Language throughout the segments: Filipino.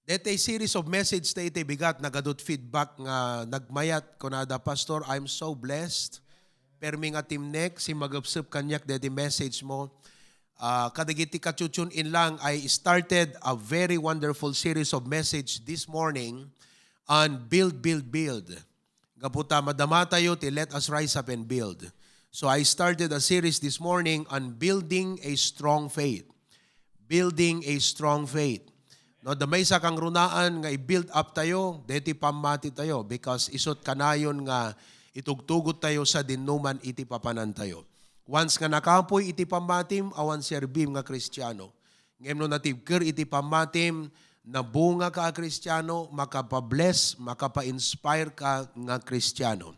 Dete series of message ta iti bigat nagadot feedback nga nagmayat kunada pastor, I'm so blessed. Permi nga timnek si magupsup kanyak deti message mo. Kadagiti kachuchun in lang, I started a very wonderful series of message this morning on build, build, build. Gaputa madama tayo ti let us rise up and build. So I started a series this morning on building a strong faith. Building a strong faith. No, damay sa kang runaan nga i-build up tayo, deti pamati tayo because isot kanayon nga itugtugot tayo sa dinuman iti papanan tayo. Once nga nakapoy iti pamatim, awan serbim nga Kristiyano. Ngem no natibker iti pamatim, na bunga ka Kristiyano, makapa-bless, makapa-inspire ka nga Kristiyano.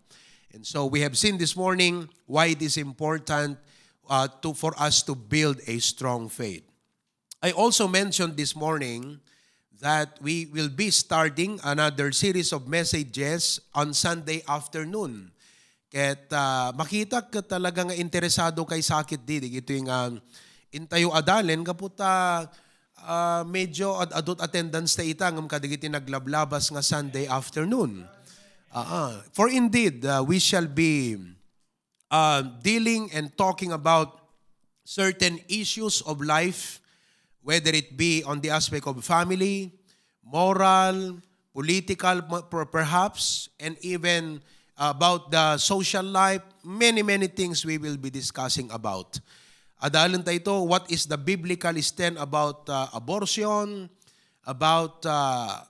And so we have seen this morning why it is important for us to build a strong faith. I also mentioned this morning that we will be starting another series of messages on Sunday afternoon. Ket makita ka talaga nga interesado kay sakit di. Ito yung intayo adalen kaputa medyo adult attendance ta itang kadigiti naglablabas nga Sunday afternoon. For indeed, we shall be dealing and talking about certain issues of life, whether it be on the aspect of family, moral, political perhaps, and even about the social life, many things we will be discussing about. Adalan tayo ito, what is the biblical stand about abortion, about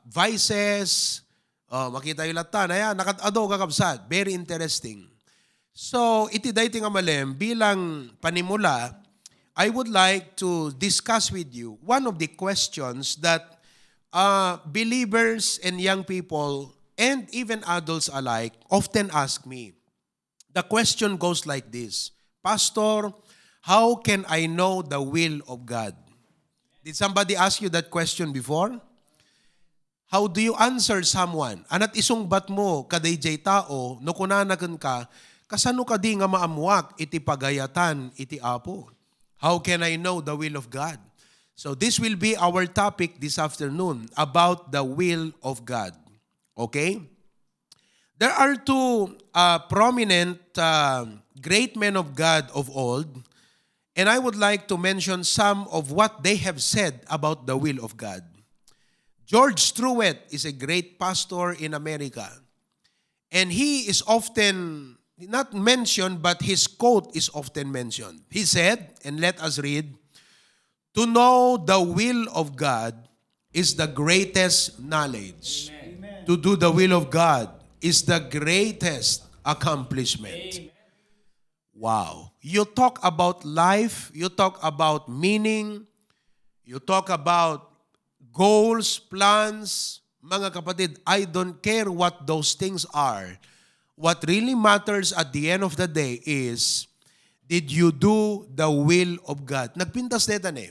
vices, makita yung latan, ayan, nakatado kakabsat, very interesting. So, iti dahi nga malem, bilang panimula, I would like to discuss with you one of the questions that believers and young people and even adults alike often ask me. The question goes like this: Pastor, how can I know the will of God? Did somebody ask you that question before? How do you answer someone? Anat isungbat mo kaday jay tao, no kunanagan ka, kasano ka di nga maamuak iti pagayatan iti apo? How can I know the will of God? So this will be our topic this afternoon about the will of God. Okay? There are two prominent great men of God of old, and I would like to mention some of what they have said about the will of God. George Truett is a great pastor in America, and he is often not mentioned, but his quote is often mentioned. He said, and let us read, "To know the will of God is the greatest knowledge. Amen. To do the will of God is the greatest accomplishment." Amen. Wow. You talk about life, you talk about meaning, you talk about goals, plans. Mga kapatid, I don't care what those things are. What really matters at the end of the day is, did you do the will of God? Nagpintas netan eh.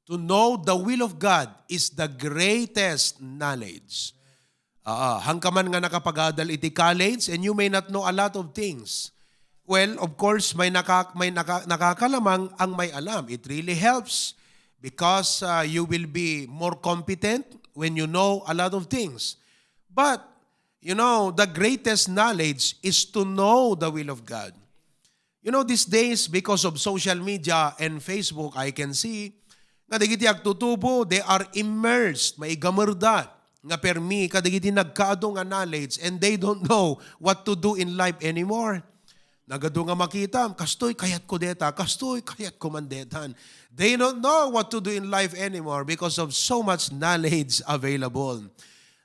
To know the will of God is the greatest knowledge. Hangkaman nga nakapagadal iti college and you may not know a lot of things. Well, of course, may nakakalamang ang may alam. It really helps because you will be more competent when you know a lot of things. But you know, the greatest knowledge is to know the will of God. You know, these days, because of social media and Facebook, I can see nga dagiti agtutubo, they are immersed, maigamerda, nga permi, kadagiti nagkaado nga knowledge, and they don't know what to do in life anymore. Nagado nga makita, kastoy kayat ko deta, kastoy kayat ko mandetan. They don't know what to do in life anymore because of so much knowledge available.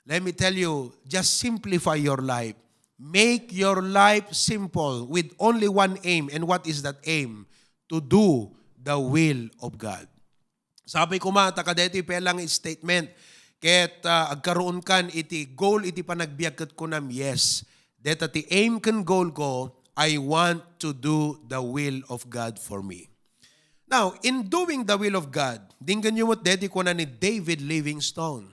Let me tell you, just simplify your life. Make your life simple with only one aim. And what is that aim? To do the will of God. Sabi ko takadeti pelang statement, ket agkaroon kan iti goal iti panagbiag ko nam, yes. Deta ti aim kan goal ko, I want to do the will of God for me. Now, in doing the will of God, dinggan nyo mo't deti ko na ni David Livingstone.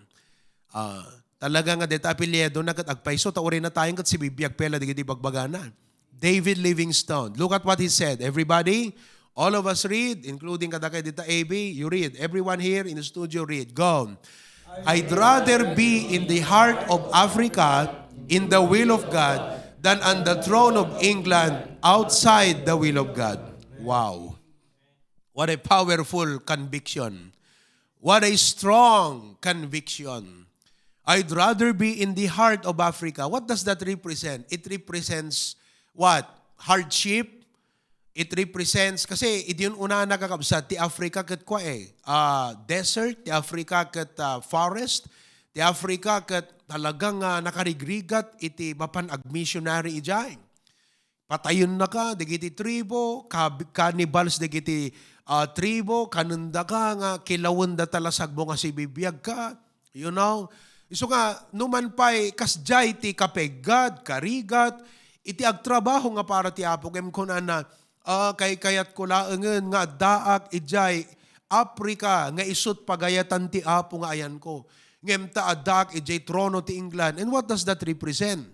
Talaga nga deta apelyedo na kat agpaiso tauri na tayong kat si bibiyag pela digiti bagbagana. David Livingstone. Look at what he said. Everybody, all of us read, including kadakay dita AB, you read. Everyone here in the studio read. Go. I'd rather be in the heart of Africa, in the will of God, than on the throne of England, outside the will of God. Wow. What a powerful conviction. What a strong conviction. I'd rather be in the heart of Africa. What does that represent? It represents what? Hardship. It represents, kasi iti yun una nakakabsat, ti Africa kat kwa desert, ti Africa kat forest, ti Africa kat talagang nakarigrigat, iti mapan ag-missionary ijay. Patayon na ka, digiti tribo, cannibals digiti tribo, kanunda ka nga, kilawan da talasag mo nga si bibiyag ka, you know. So nga, numan pa'y kasjay ti kapegad, karigat, iti agtrabaho nga para ti Apo, kem kunan na, kay kayat ko laengen nga daak ijay Africa nga isut pagayatan ti Apo nga ayan ko. Ngem ta adak ijay trono ti England. And what does that represent?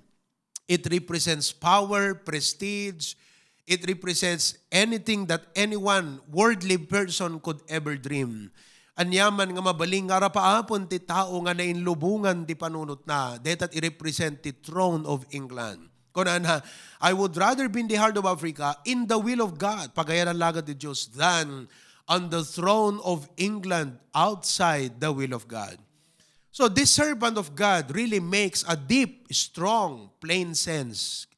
It represents power, prestige. It represents anything that anyone worldly person could ever dream. Anyaman nga mabaling nga rapaapon ti tao nga nainlubungan ti panunot na. Detat i-represent the throne of England. Kunana, I would rather be in the heart of Africa in the will of God, pagayaran lagad ni Diyos, than on the throne of England outside the will of God. So this servant of God really makes a deep, strong, plain sense.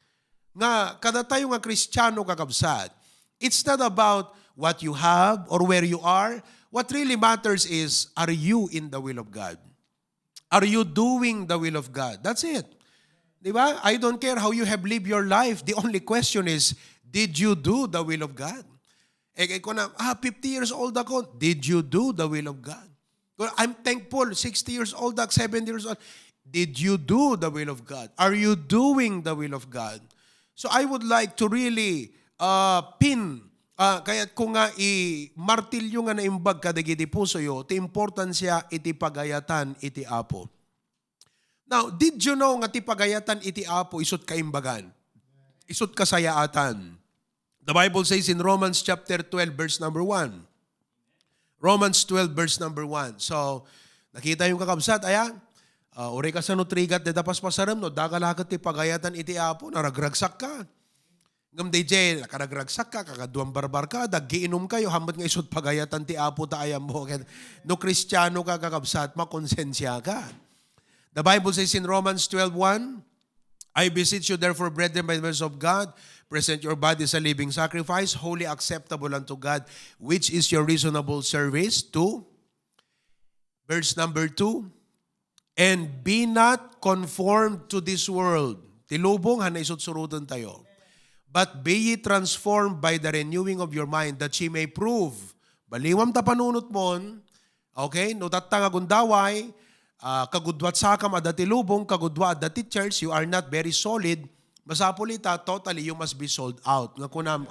Nga, kada tayo nga Kristiyano kakabsat, it's not about what you have or where you are. What really matters is, are you in the will of God? Are you doing the will of God? That's it. Diba? I don't care how you have lived your life. The only question is, did you do the will of God? Kung na, 50 years old ako, did you do the will of God? I'm thankful, 60 years old, 70 years old. Did you do the will of God? Are you doing the will of God? So I would like to really kaya kung nga martilyo nga naimbag kadagiti puso yo, ti importansya iti pagayatan iti Apo. Now, did you know nga ti pagayatan iti Apo isut kaimbagan? Isut kasayaatan. The Bible says in Romans chapter 12 verse number 1. Romans 12 verse number 1. So, nakita yung kakabsat, ayan. Uri ka sa nutrigat, dadapas pasaram, no, dagalakat ti pagayatan iti Apo, naragragsak ka. Ngam DJ, nakaragragsak ka, kakaduang barbar ka, dagiinom kayo, hambat nga isut pagayatan ti Apo taayam mo. No Kristiyano ka kakabsat, makonsensya ka. The Bible says in Romans 12:1, I beseech you therefore, brethren, by the mercy of God, present your bodies a living sacrifice, wholly acceptable unto God, which is your reasonable service. 2, verse number 2, and be not conformed to this world. Tilubong, hanaisut-surutan tayo. But be ye transformed by the renewing of your mind, that ye may prove. Baliwam ta panunot mon, okay, no tatanga gundaway, kagudwat sakam adati lubong, kagudwa adati church, you are not very solid. Masapulita, totally, you must be sold out. Nga kunam,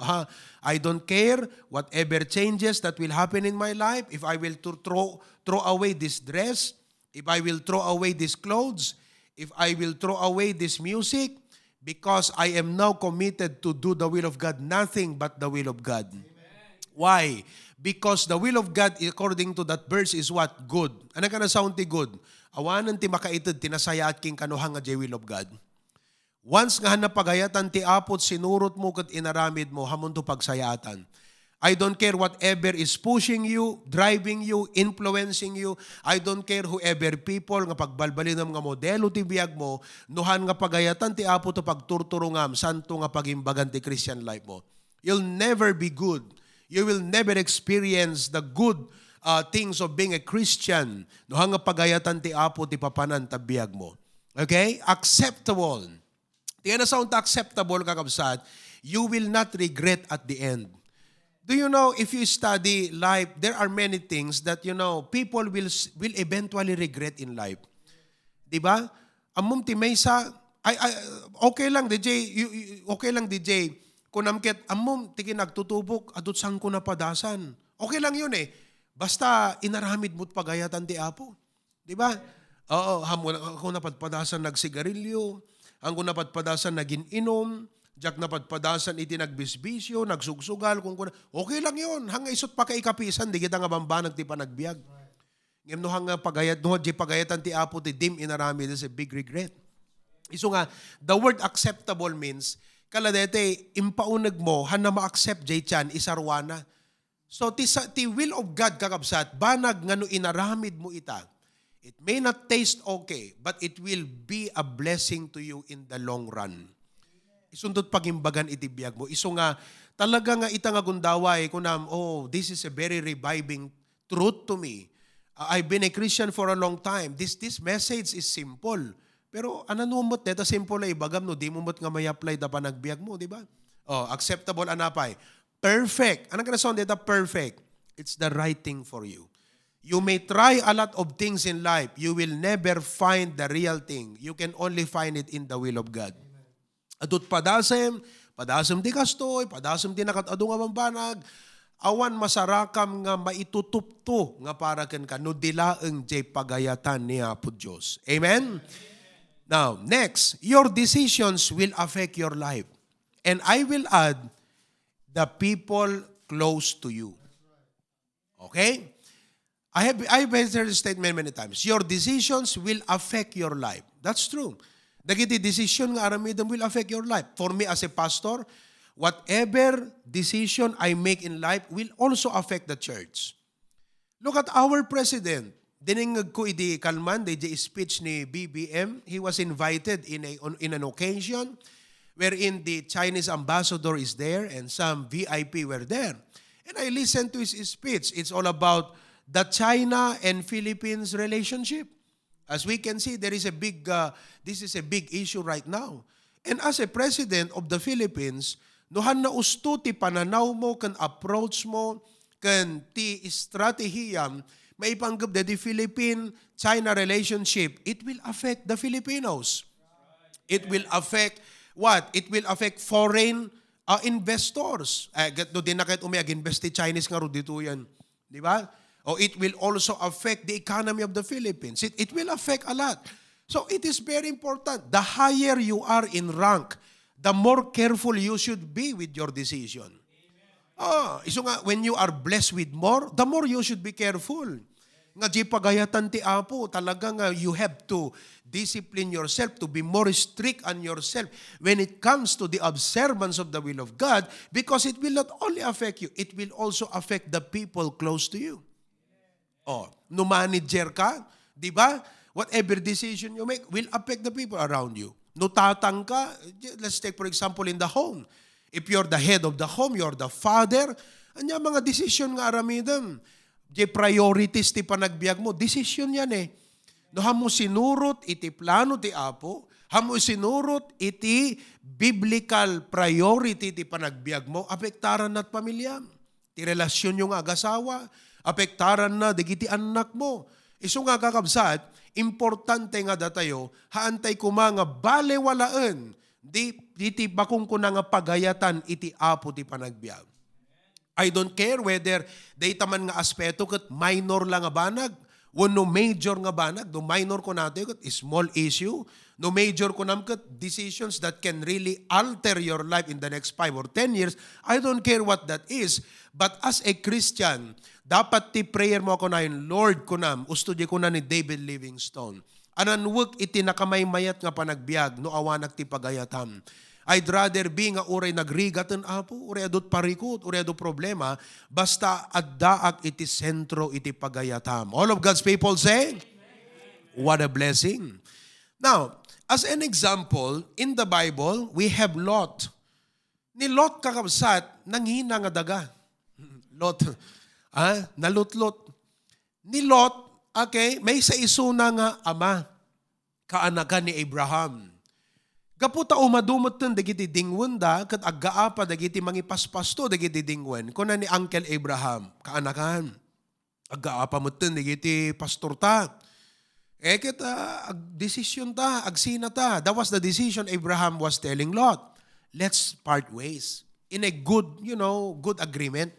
I don't care whatever changes that will happen in my life. If I will throw away this dress, if I will throw away these clothes, if I will throw away this music, because I am now committed to do the will of God, nothing but the will of God. Amen. Why? Because the will of God, according to that verse, is what? Good. Ano ka na sound ti good? Awanan ti makaitid, tinasaya at king kanuhang nga will of God. Once nga napagayatan ti Apot, sinurot mo kat inaramid mo, hamon to pagsayatan. I don't care whatever is pushing you, driving you, influencing you. I don't care whoever people nga pagbalbalin ng nga modelo ti biyag mo, nuhan nga pagayatan ti Apot to pagturturungam, santo nga pagimbagan ti Christian life mo. You'll never be good. You will never experience the good things of being a Christian. Nuhan nga pagayatan ti Apot ti papanan tabiyag mo. Okay? Acceptable. Tiyan na sound acceptable kakabsat, you will not regret at the end. Do you know, if you study life, there are many things that, you know, people will eventually regret in life. Diba? Amom ti Maysa, okay lang DJ, okay lang DJ, kunamket, amom tiki nagtutubok, adot sang ko napadasan. Okay lang yun eh. Basta inaramid mo't pagayatan ti Apo. Diba? Oo, ako napadpadasan nagsigarilyo, ang ko napadpadasan naging inom, jak napadpadasan iti nagbisbisyo, nagsugsugal, okay lang yun. Hanga isot pa kaikapisan, di kita nga bambanag ti panagbiag. Ngem no hanga pagayat no di pagayatan ti Apo ti dim inarami, that's a big regret. Iso nga, the word acceptable means, kaladete, impaunag mo, han na ma-accept jay chan, isarwana. So, ti will of God kakabsat, banag nga no inaramid mo ita, it may not taste okay, but it will be a blessing to you in the long run. Isundot pagimbagan itibiyag mo. Iso nga, talaga nga ita nga gundaway, kunam, oh, this is a very reviving truth to me. I've been a Christian for a long time. This message is simple. Pero ananumot dito, simple ay bagam no, di mo mot nga may apply da panagbiag mo, di ba? Oh, acceptable anapay. Perfect. Anong kanason dito? Perfect. It's the right thing for you. You may try a lot of things in life. You will never find the real thing. You can only find it in the will of God. Adut padasem di kastoy, padasem di nakatado nga mambanag, awan masarakam nga maitutupto nga para ken ka, no dilaeng jay pagayatan niya po Diyos. Amen? Now, next, your decisions will affect your life. And I will add, the people close to you. Okay? I've heard this statement many times. Your decisions will affect your life. That's true. Dagiti decision nga aramidam will affect your life. For me as a pastor, whatever decision I make in life will also affect the church. Look at our president. Diningag ko iti kalman, the speech ni BBM. He was invited in an occasion wherein the Chinese ambassador is there and some VIP were there. And I listened to his speech. It's all about the China and Philippines relationship. As we can see, this is a big issue right now. And as a president of the Philippines, nohan na usto ti pananaw mo, kan approach mo, kan ti estratehiyam, maipanggap na the Philippine-China relationship, it will affect the Filipinos. It will affect what? It will affect foreign investors. No din na kahit umiyag-invest Chinese nga ro dito yan. Di ba? O it will also affect the economy of the Philippines. It will affect a lot. So it is very important. The higher you are in rank, the more careful you should be with your decision. Iso nga, when you are blessed with more, the more you should be careful. Nga di pagayatan ti Apo, talaga nga you have to discipline yourself, to be more strict on yourself when it comes to the observance of the will of God, because it will not only affect you, it will also affect the people close to you. No manager ka, di ba? Whatever decision you make will affect the people around you. No tatang ka, let's take for example in the home. If you're the head of the home, you're the father, anya mga decision nga aramidam. Di priorities ti panagbiag mo, decision yan eh. No hamo sinurot iti plano ti Apo, hamo sinurot iti biblical priority ti panagbiag mo, apektaran na't pamilya. Ti relasyon yung agasawa, apektaran na digiti anak mo. Iso nga kakabsat, importante nga datayo, haantay kuma nga balewalaan, di bakong ko na nga pagayatan iti Apo ti panagbiag. I don't care whether day taman nga aspeto kat minor lang nga banag, no major nga banag, no minor ko natin kat small issue, no major ko nam kat decisions that can really alter your life in the next 5 or 10 years, I don't care what that is. But as a Christian, dapat ti prayer mo ako na yun, Lord ko nam, ustudya ko na ni David Livingstone. Ananwag iti nakamay-mayat nga panagbiag, no awanak ti pagayatam. I'd rather be nga uray nagrigatan Apo, uray adot parikot, uray adot problema, basta addaak iti sentro iti pagayatam. All of God's people say, what a blessing. Now, as an example, in the Bible, we have Lot. Ni Lot kakabsat, nanghina nga daga. Lot, nalutlot. Ni Lot, okay, may sa isuna nga ama, kaanakan ni Abraham. Kaputa umadumot nun, dagiti dingwen da, kat aggaapa, dagiti mangipaspasto, dagiti dingwen. Kuna ni Uncle Abraham, kaanakan. Aggaapa mo nun, dagiti pastor ta. Kita, ag-desisyon ta, agsina ta. That was the decision Abraham was telling Lot. Let's part ways. In a good, good agreement.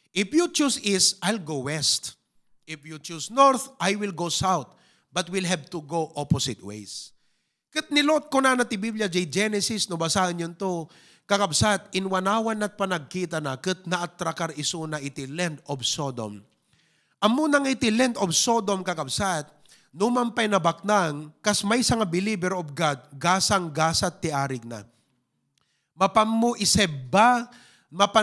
If you choose east, I'll go west. If you choose north, I will go south. But we'll have to go opposite ways. Kat nilot ko na ti Biblia, Genesis, no basahan yun to, kakabsat, inwanawan at panagkita na, kat naatrakar isuna iti land of Sodom. Amo nang iti land of Sodom kakabsat, numampay na baknang, kas may nga believer of God, gasang-gasat ti arig na. Mapan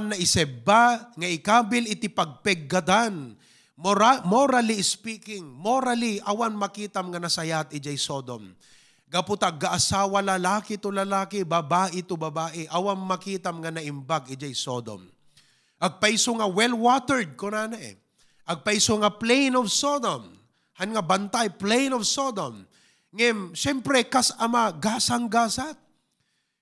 na isebba, nga ikabil iti pagpeggadan. Morally speaking, morally, awan makitam nga nasayat ijay Sodom. Gaputag gaasawa lalaki to lalaki, babae to babae, awan makitam nga naimbag ijay Sodom. Agpaiso nga well-watered, kunana Agpaiso nga plain of Sodom. Han nga bantay, plain of Sodom. Ngem, siyempre, kas ama, gasang-gasat.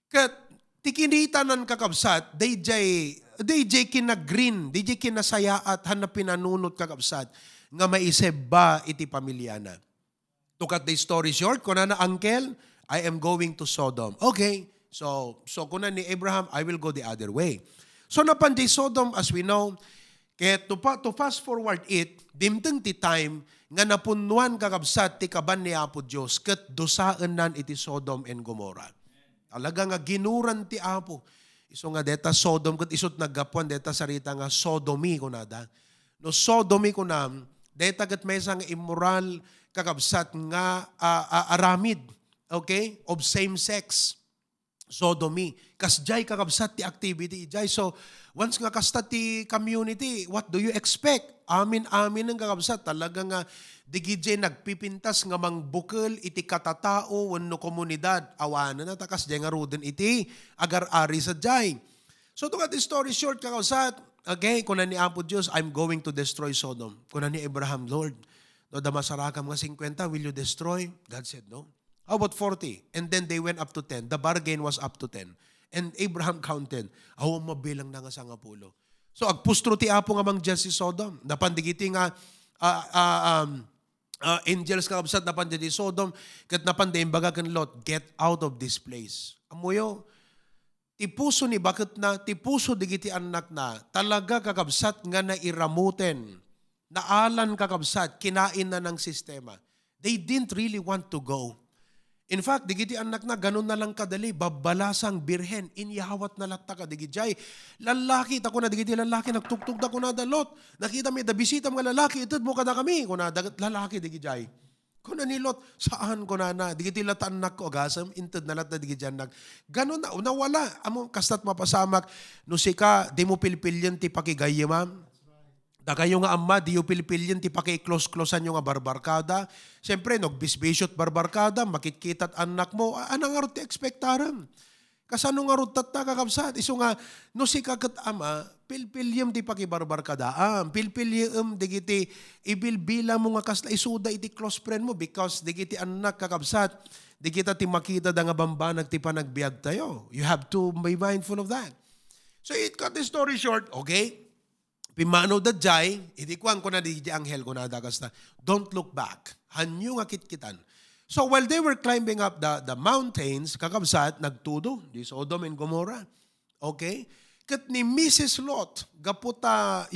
Kat, tikinita nan kakabsat, DJ kina-green, DJ kinasayaat, han na pinanunot kakabsat, nga maiseb ba iti pamilyana. To cut the story short, kunana, uncle, I am going to Sodom. Okay, so kunan ni Abraham, I will go the other way. So napan di Sodom, as we know, kaya to fast forward it, dimteng ti time, nga napunuan kakabsat ti kaban ni Apo Diyos, kat dosaan nan iti Sodom and Gomorrah. Talaga nga ginuran ti Apo. Iso nga deta Sodom, kat isot naggapuan, deta sarita nga Sodomy kunada. No Sodomy kunam, deta kat may isang immoral kakabsat nga aramid, okay, of same sex. Sodomy. Kasjay kakabsat ti activity. Jay. So, once nga kasta ti community, what do you expect? Amin-amin ng kakabsat. Talaga nga, digidjay nagpipintas nga mangbukal iti katatao wano komunidad. Awanan na takas jay nga ruden iti agar-ari sa jay. So, to cut the story short, kakabsat, okay, kunan ni Apo Diyos, I'm going to destroy Sodom. Kunan ni Abraham, Lord, no damasarakam nga 50, will you destroy? God said, no. How about 40? And then they went up to 10. The bargain was up to 10. And Abraham counted. Awa mabilang na nga sa ngapulo. So agpustro ti Apo nga mang si Sodom. Napandigiti nga angels kakabsat napanditi Sodom. Kat napanday baga kan Lot, get out of this place. Amoyo, tipuso ni bakit na, tipuso digiti anak na, talaga kakabsat nga na iramuten. Naalan kakabsat, kinain na ng sistema. They didn't really want to go. In fact, digiti anak na, ganun na lang kadali, babalasang birhen, inyahawat na latta ka, digitjay. Lalaki, tako na, digiti lalaki, nagtugtog na kunada, Lot. Nakita mi, dabisita mga lalaki, itod mo kada kami, kunada, lalaki, digitjay. Kuna ni Lot, saan kunana, digiti lata anak ko, agasam, intod na latta, digitjay anak. Ganun na, nawala, amo, kastat mapasamak, no sika, di mo pilpilyan ti pakigaya, ma'am. Da kayo nga amma, di yung Pilipilian, ti paki-close-closean yung nga barbarkada. Siyempre, nagbisbisyot barbarkada, makitkitat anak mo, anang nga rin ti ekspektaran. Kasano nga rin tatta kakabsat. Iso nga, no si kakat ama, pilpilyam ti paki-barbarkada. Pilpilyam, digiti, ibilbila mo nga kasla, isuda iti close friend mo because digiti anak kakabsat, digita ti makita da nga bambanag ti panagbiag tayo. You have to be mindful of that. So it cut the story short, okay? Pimano da jay, idikuan ko na di anghel ko na dagas na, don't look back. Hanyo nga kitkitan. So while they were climbing up the mountains, kakabsat, nagtudo, di Sodom and Gomorrah. Okay? Kat ni Mrs. Lot, gaputa,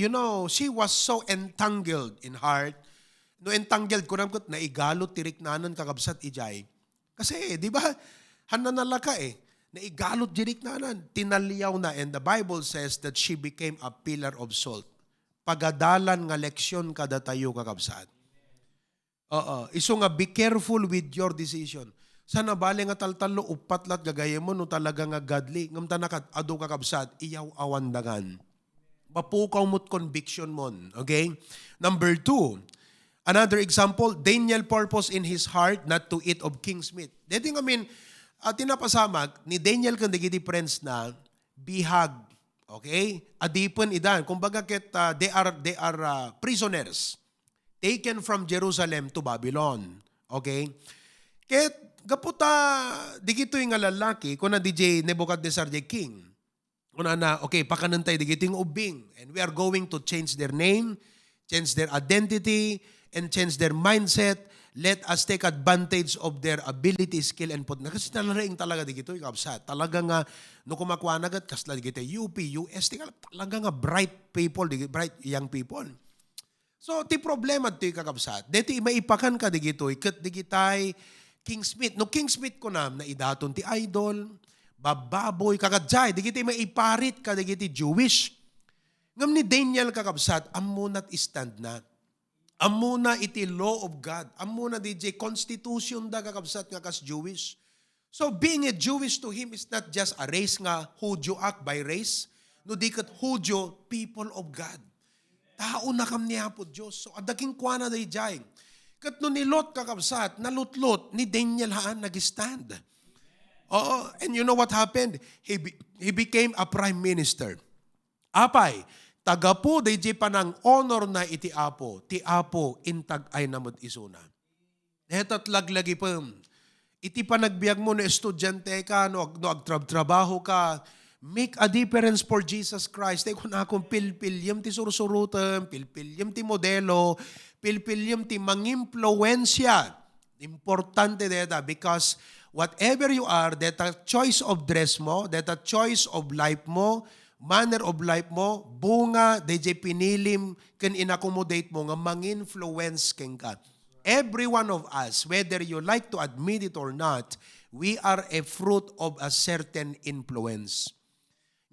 she was so entangled in heart. No entangled ko naman na igalot tiriknanan kakabsat ijay. Kasi, di ba, hananalaka naigalot diriknanan, tinaliyaw na, and the Bible says that she became a pillar of salt. Pagadalan nga leksyon kada tayo kakabsat. Iso nga, be careful with your decision. Sana bali nga taltalo, upatlat gagaya mo, no talaga nga godly. Ngamta na ado kakabsat, iyaw awandagan. Mapukaw mo't conviction mo. Okay? Number 2, another example, Daniel purpose in his heart not to eat of king's meat. Dito tinapasamak ni Daniel kan digiti friends na bihag. Okay? Adipon idan. Kumbaga they are prisoners taken from Jerusalem to Babylon. Okay? Ket gaputa digito yung lalaki kuna DJ Nebuchadnezzar the king. Kuna na okay pakanantay digito yung ubing and we are going to change their name, change their identity and change their mindset. Let us take advantage of their ability, skill, and potential. Kasi talaga dito, ikabsat. Talaga nga, no kumakuha na agad, kasla dito, UP, UST, talaga nga bright people, bright young people. So, ti problema dito, kakabsat. Dito, maipakan ka dito, ikat digitay, King Smith. No, King Smith ko na idaton ti idol, bababoy, kakadjay, dito, maiparit ka dito, Jewish. Ngam ni Daniel, kakabsat, amunat stand na. Amuna iti law of God. Amuna DJ constitution da kakabsat nga kas Jewish. So being a Jewish to him is not just a race nga Hudyo ak by race. No di kat Hudyo, people of God. Tao na kam niya po Diyos. So adaking kwa na day jay. Kat no ni Lot kakabsat, nalutlot ni Daniel haan nag-stand. Oh, and you know what happened? He became a prime minister. Apay, taga po day panang honor na iti apo. Ti apo intag ay namod isuna. Netat laglagi pa. Iti panagbiag mo na estudyante ka, no agtrabaho ka, make a difference for Jesus Christ. Kung akong pilpilyam ti surusurutan, pilpilyam ti modelo, pilpilyam ti mangimpluensya. Importante deta because whatever you are, that a choice of dress mo, that a choice of life mo, manner of life mo, bunga, DJ pinilim, can inaccommodate mo nga mang-influence ken ka. Every one of us, whether you like to admit it or not, we are a fruit of a certain influence.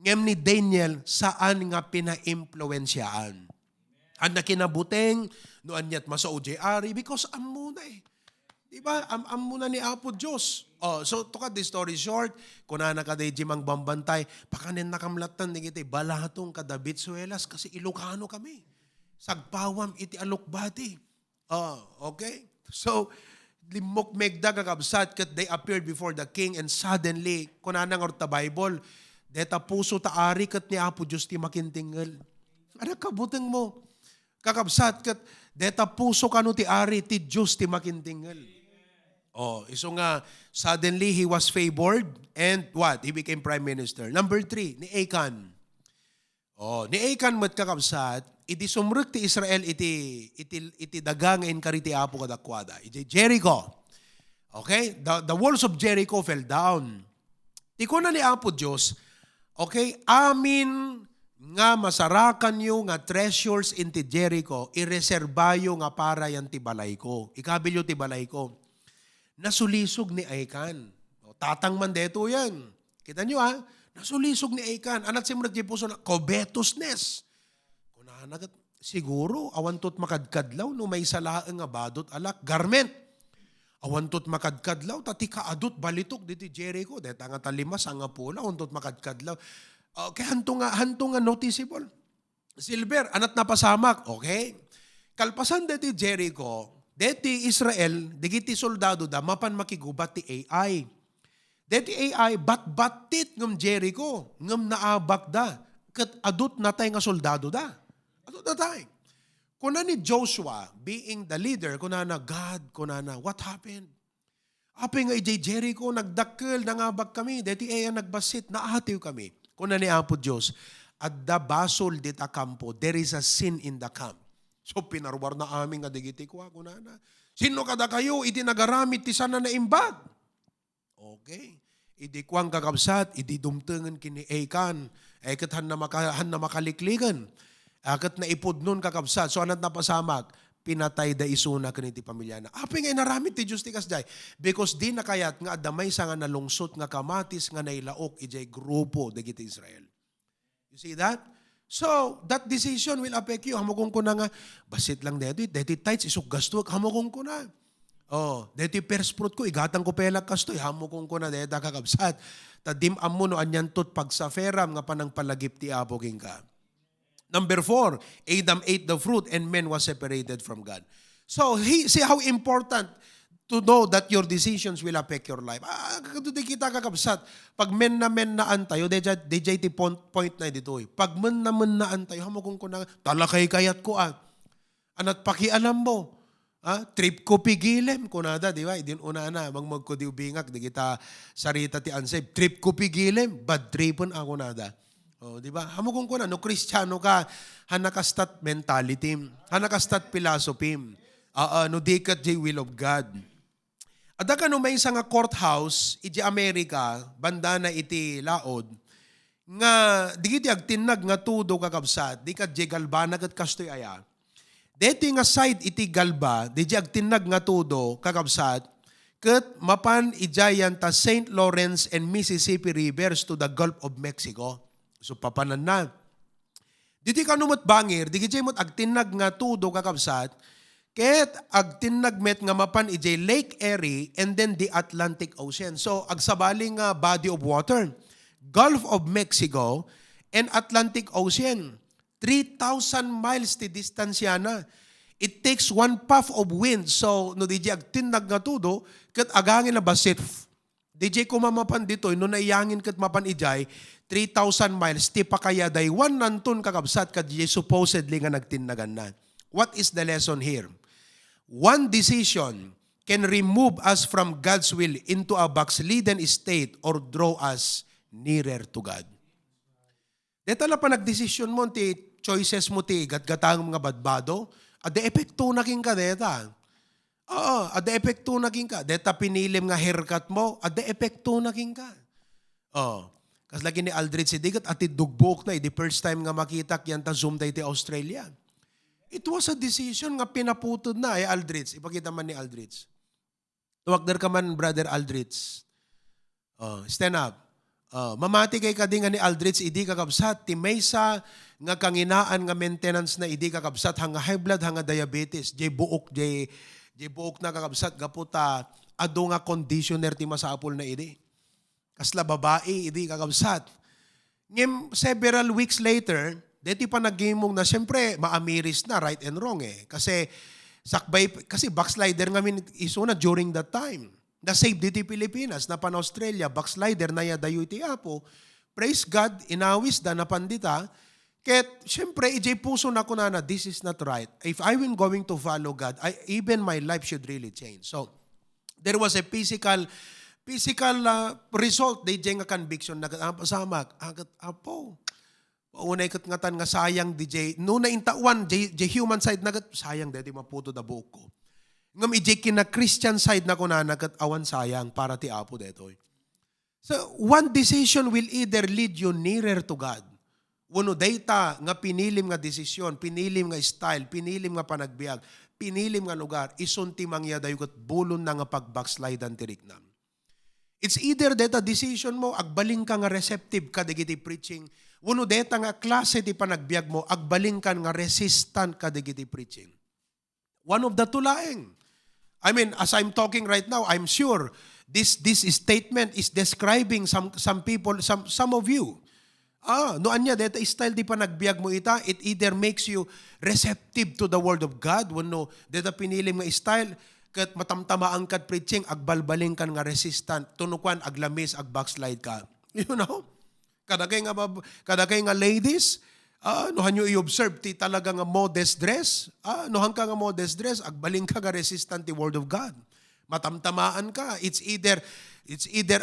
Ngem ni Daniel, saan nga pina-influensyaan? Ang nakinabuteng, no anyat masao ari, because amuna eh. Diba? Amuna ni Apo Diyos. Oh, so to cut the story short, kunana ka day jimang bambantay, pakanin nakamlatan ni kita, balahatong kadabit suelas kasi Ilocano kami. Sagpawam iti alukbati. Oh, okay? So, limok megda kakabsat kat they appeared before the king and suddenly, kunana nga orta Bible, deta puso taari kat ni Apo Diyos ti makintinggal. Ano kabuteng mo? Kakabsat kat deta puso kano ti ari ti Diyos ti makintinggal. Oh, iso nga, suddenly he was favored and what? He became prime minister. Number 3, ni Achan. Oh, ni Achan mat kakabsat, iti sumrek ti Israel iti dagang en kariti apo kadakwada. Iti Jericho. Okay? The walls of Jericho fell down. Ti kuna ni Apo Diyos, okay, amin nga masarakan yo nga treasures in ti Jericho, ireserbayo nga para yan ti balay ko. Ikabilyo ti balay ko. Nasulisog ni Achan. Tatang man deto yan. Kita nyo ha? Nasulisog ni Achan. Anat si Murag Jepuso na covetousness. Kunanagat, siguro, awantot makadkadlaw no may salaang nga badot alak. Garment. Awantot makadkadlaw, tati kaadot balitok diti Jericho. Deta nga talimas, ang nga pula, awantot makadkadlaw. Okay, hanto nga noticeable. Silver, anat napasamak. Okay? Kalpasan diti Jericho, deti Israel, digiti soldado da, mapan makigubat ti AI. Deti AI, bat-batit ngam Jericho, ngam naabak da. Kat adut natay nga soldado da. Adut natay. Kuna ni Joshua, being the leader, kuna na, God, kuna na, what happened? Api nga ijay Jericho, nagdakkel, nangabak kami. Deti AI nagbasit, naatiw kami. Kuna ni Apo Diyos, at the basol dit a campo, there is a sin in the camp. So pinarwar na aming nga digiti ko, kunana. Sino kada kayo, iti nagaramit ti sana na imbag. Okay. Idi kuang kakabsat, idi dumtengan kini Achan. Kat han na makalikligan. Akat na ipod nun kakabsat. So anat napasamak, pinatay da isuna kaniti pamilya na. Api nga naramit ti Diyos ti kasday. Because di nakayat nga adamay sa nga nalungsot nga kamatis nga nailaok ijay grupo digiti Israel. You see that? So, that decision will affect you. Hamukong ko na nga, basit lang deti tights, isok gasto, hamukong ko na. Oh, deti first fruit ko, igatang ko pelak kasto, hamukong ko na, deta kakabsat. Tadim amo no anyantot pagsaferam nga panang palagip ti aboging ka. Number 4, Adam ate the fruit and man was separated from God. So, see how important to know that your decisions will affect your life. Di kita kakabsat. Pag men na antayo, DJ ti point na dito. Pag men na antayo, hamukong ko na, talakay kayat ko Anat pakialam mo. Trip ko pigilem. Kunada, di ba? Idin una na, magko di ubingak, di kita sarita ti ansay. Trip ko pigilem, bad tripon ako nada. Oh, di ba? Hamukong ko na, no Kristiyano ka, hanakastat mentality, hanakastat philosophy, no dikat di will of God. Ada ka no may isang courthouse, iti Amerika, banda na iti laod, nga digiti agtinag nga tudo kakabsat, di ka di galbanag at kastoy aya. Deti nga side iti galba, di agtinag nga tudo kakabsat, kat mapan ijayan ta St. Lawrence and Mississippi rivers to the Gulf of Mexico. So papanan na. Diti ka numot bangir, di ka agtinag nga tudo kakabsat, Ket ag tinagmet nga mapan ijay Lake Erie and then the Atlantic Ocean. So agsabaling nga body of water, Gulf of Mexico and Atlantic Ocean. 3,000 miles ti distansya na. It takes one puff of wind. So no DJ ag tinag nga tudo ket agangin na basit. DJ ko mamapan dito no naiyangin ket mapan ijay 3,000 miles ti pakayaday one nantun kakabsat kad DJ supposedly nga nagtinnagan na. What is the lesson here? One decision can remove us from God's will into a backslidden state or draw us nearer to God. Dito lang pa nagdesisyon mo, ti choices mo, ti gatgatang mga badbado, ade epekto na king ka, deta. Oo, ade epekto na king ka. Deta pinilim nga haircut mo, ade epekto na king ka. Oo. Kasi lagi ni Aldrich sidigat, ati dugbok na, the first time nga makita yan ta Zoom tayo ti Australia. It was a decision nga pinaputod na Aldrich. Ipakita man ni Aldrich. Tuwag ka man, Brother Aldrich. Stand up. Mamati kay kading ni Aldrich, idi kakabsat. Ti maysa nga kanginaan nga maintenance na idi kakabsat. Hanga high blood, hanga diabetes. Jay buok na kakabsat. Gaputa, ado nga conditioner ti masapul na idi. Kasla babae, idi kakabsat. Ngem, several weeks later, deti pa nag-gamong na siyempre maamiris na right and wrong eh. Kasi sakbay, kasi backslider ngamin isuna during that time. Na save diti Pilipinas, na pan Australia, backslider na ya dayo iti apo. Praise God, inawis da na pandita. Ket siyempre, ijay puso na ko na this is not right. If I will going to follow God, even my life should really change. So, there was a physical result, they nga conviction na pasamak. Agat apo. Paunay kat ngatan nga sayang DJ. No na intawan, human side na sayang deti maputo da buok ko. Ngam ijay kina Christian side na ko na nagat awan sayang para ti apo detoy. So, one decision will either lead you nearer to God. Wano data nga pinilim nga desisyon, pinilim nga style, pinilim nga panagbiag, pinilim nga lugar, isunti mangyadayo kat bulon na nga pag-backslidean tiriknam. It's either data decision mo, agbaling ka nga receptive ka digiti preaching. Wano deta nga klase ti panagbiag mo, agbaling ka nga resistant ka digiti preaching. One of the tulaeng. I mean, as I'm talking right now, I'm sure this statement is describing some people, some of you. Noan niya, deta style di panagbiag mo ita, it either makes you receptive to the word of God, wano deta pinilim nga style, kat matamtamaan kat preaching, agbalbaling kan nga resistant, tunukan, aglamis, agbackslide ka. You know? Kadagay nga ladies, nohan nyo i-observe ti talaga nga modest dress, nohan ka nga modest dress, agbaling ka nga resistant ti word of God. Matamtamaan ka. It's either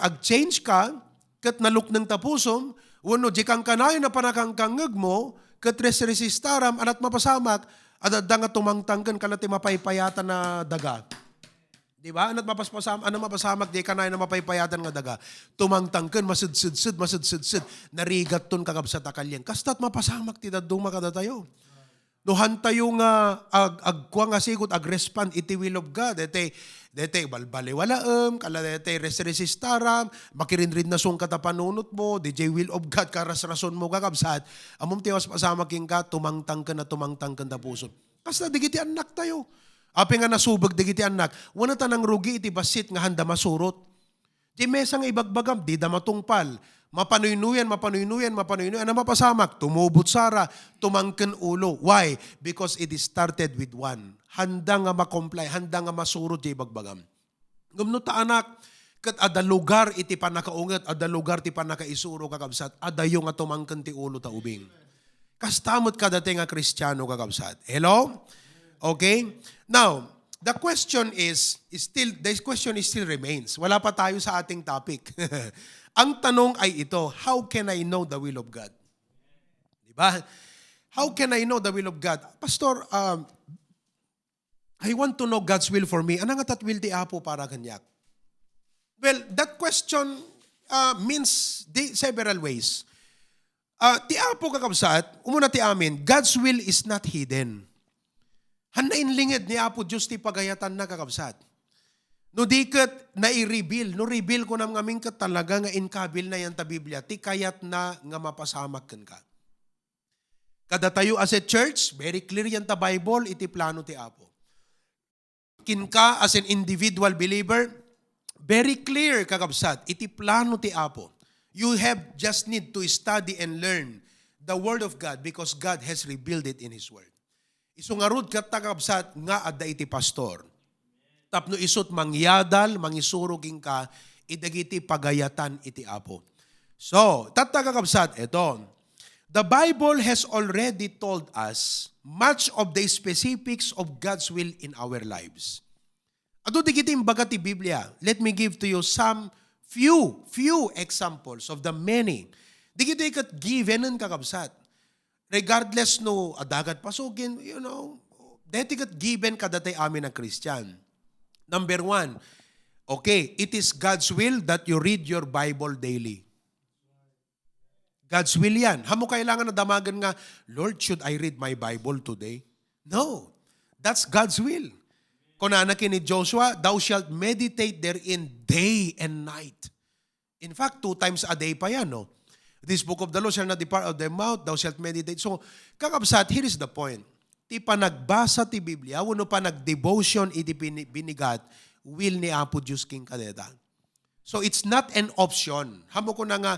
ag-change ka, kat naluk ng tapusom, wano di kang kanayo na panakangkangag mo, kat resistaram, anat mapasamak, adada nga tumangtangkan ka na ti mapaypayatan na daga. Diba? Ano mapasamak, di ka na mapaypayatan nga daga. Tumangtangkan, masud-sud, narigat ton kakabsat akalyan. Kastat mapasamak, ti daduma kada tayo. Nuhan tayo nga, agkwa nga sigot, agrespond, iti will of God. Dete, balbaliwalaam, kala dete, resistaram, makirinrid na song katapanunot mo, DJ will of God, karas-rason mo kakabsat. Amom tiwas pasamak yung ka, tumangtangkan na puso. Kastat, digiti anak tayo. Api nga nasubag digiti anak, wana tanang rugi iti basit nga handa masurot. Di mesa nga ibagbagam, di da matungpal. Mapanuynuyan, ano mapasamak? Tumubot sara, tumangken ulo. Why? Because it is started with one. Handa nga makomply, handa nga masurot di ibagbagam. Gumno ta anak, kat ada lugar iti panakaunget, ada lugar ti panakaisuro kakabsat, ada yung nga tumangken ti ulo ta ubing. Kastamot ka dati nga Kristiyano kakabsat. Hello? Okay? Now, the question still remains. Wala pa tayo sa ating topic. Ang tanong ay ito, how can I know the will of God? Diba? How can I know the will of God? Pastor, I want to know God's will for me. Anong atat will ti Apo para kanyak? Well, that question means several ways. Ti Apo kakabsat, umuna ti amin, God's will is not hidden. Hanain lingid ni Apo Diyos ti pagayatan na kakabsat. No diket na i-reveal, no reveal ko nam ngamin kat talaga nga inkabil na yan ta Biblia, ti kayat na nga mapasamak ken ka. Kada tayo as a church, very clear yan ta Bible, iti plano ti Apo. Kinka as an individual believer, very clear kakabsat, iti plano ti Apo. You have just need to study and learn the Word of God because God has revealed it in His Word. Isungarud kat kakabsat nga adda iti pastor. Tapno isot mangyadal, mangisurugin ka, idagiti pagayatan iti Apo. So, tatakakabsat, ito. The Bible has already told us much of the specifics of God's will in our lives. Ado di kita imbaga ti Biblia. Let me give to you some few examples of the many. Di kita ikat given ang kakabsat. Regardless no adagat pasukin, deti kat given kadatay amin ang Christian. Number 1, okay, it is God's will that you read your Bible daily. God's will yan. Hamo kailangan na damagan nga, Lord, should I read my Bible today? No. That's God's will. Kunana kini Joshua, thou shalt meditate therein day and night. In fact, 2 times a day pa yan, no? This book of the law shall not depart out of thy mouth, thou shalt meditate. So, kakabsat, here is the point. Ti pa nagbasa ti Biblia, wano pa nag-devotion iti binigat, will ni Apo Diyos King kadeta. So, it's not an option. Hamo ko na nga,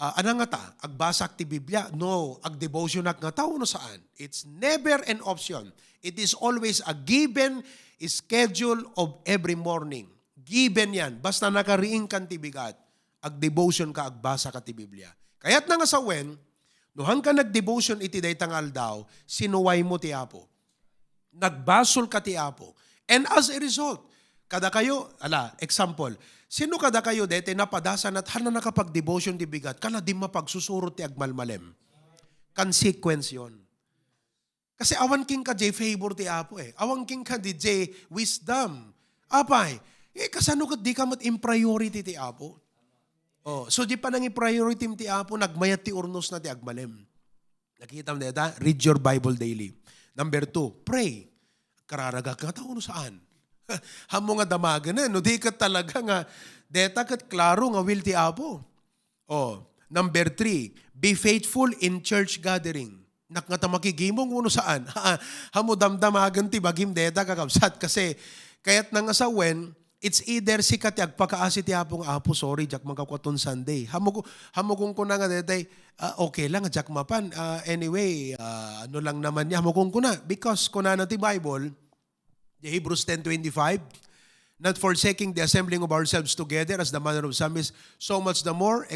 nga ta, agbasak ti Biblia? No, ag-devotion nga tao no saan. It's never an option. It is always a given schedule of every morning. Given yan. Basta nakariing kan ti bigat, ag-devotion ka, agbasa ka ti Biblia. Kaya't nga sa wen, nuhang ka nag-devotion iti day tangal daw, sinuway mo ti Apo. Nagbasol ka ti Apo. And as a result, kada kayo, example, sino kada kayo dete napadasan at hana nakapag-devotion di bigat, kana di mapagsusurot ti agmalmalem. Consequence yon. Kasi awan king ka jay favor ti Apo eh. Awan king ka di jay wisdom. Apay, kasano ka di ka mat impriority ti Apo? So di pa nang i-priority ti Apo, nagmayat ti urnos na ti agmalem. Nakita mo deta? Read your Bible daily. Number 2, pray. Kararaga ka tao no saan? Hamo nga damagan na, no di ka talaga nga, deta kat klaro nga will ti Apo. Number 3, be faithful in church gathering. Nakngata makigimong uno saan? Hamo damdamagan ti bagim deta kakabsat. Kasi, kayat na nga sa wen, it's either si kati agpakaasi ti Apo nga, Apo, sorry, jak magkakwaton Sunday. Hamo kung kuna nga detay, okay lang, jak mapan. Anyway, ano lang naman niya, hamo kung kuna. Because kuna na ti Bible, the Hebrews 10:25, not forsaking the assembling of ourselves together as the manner of some is, so much the more,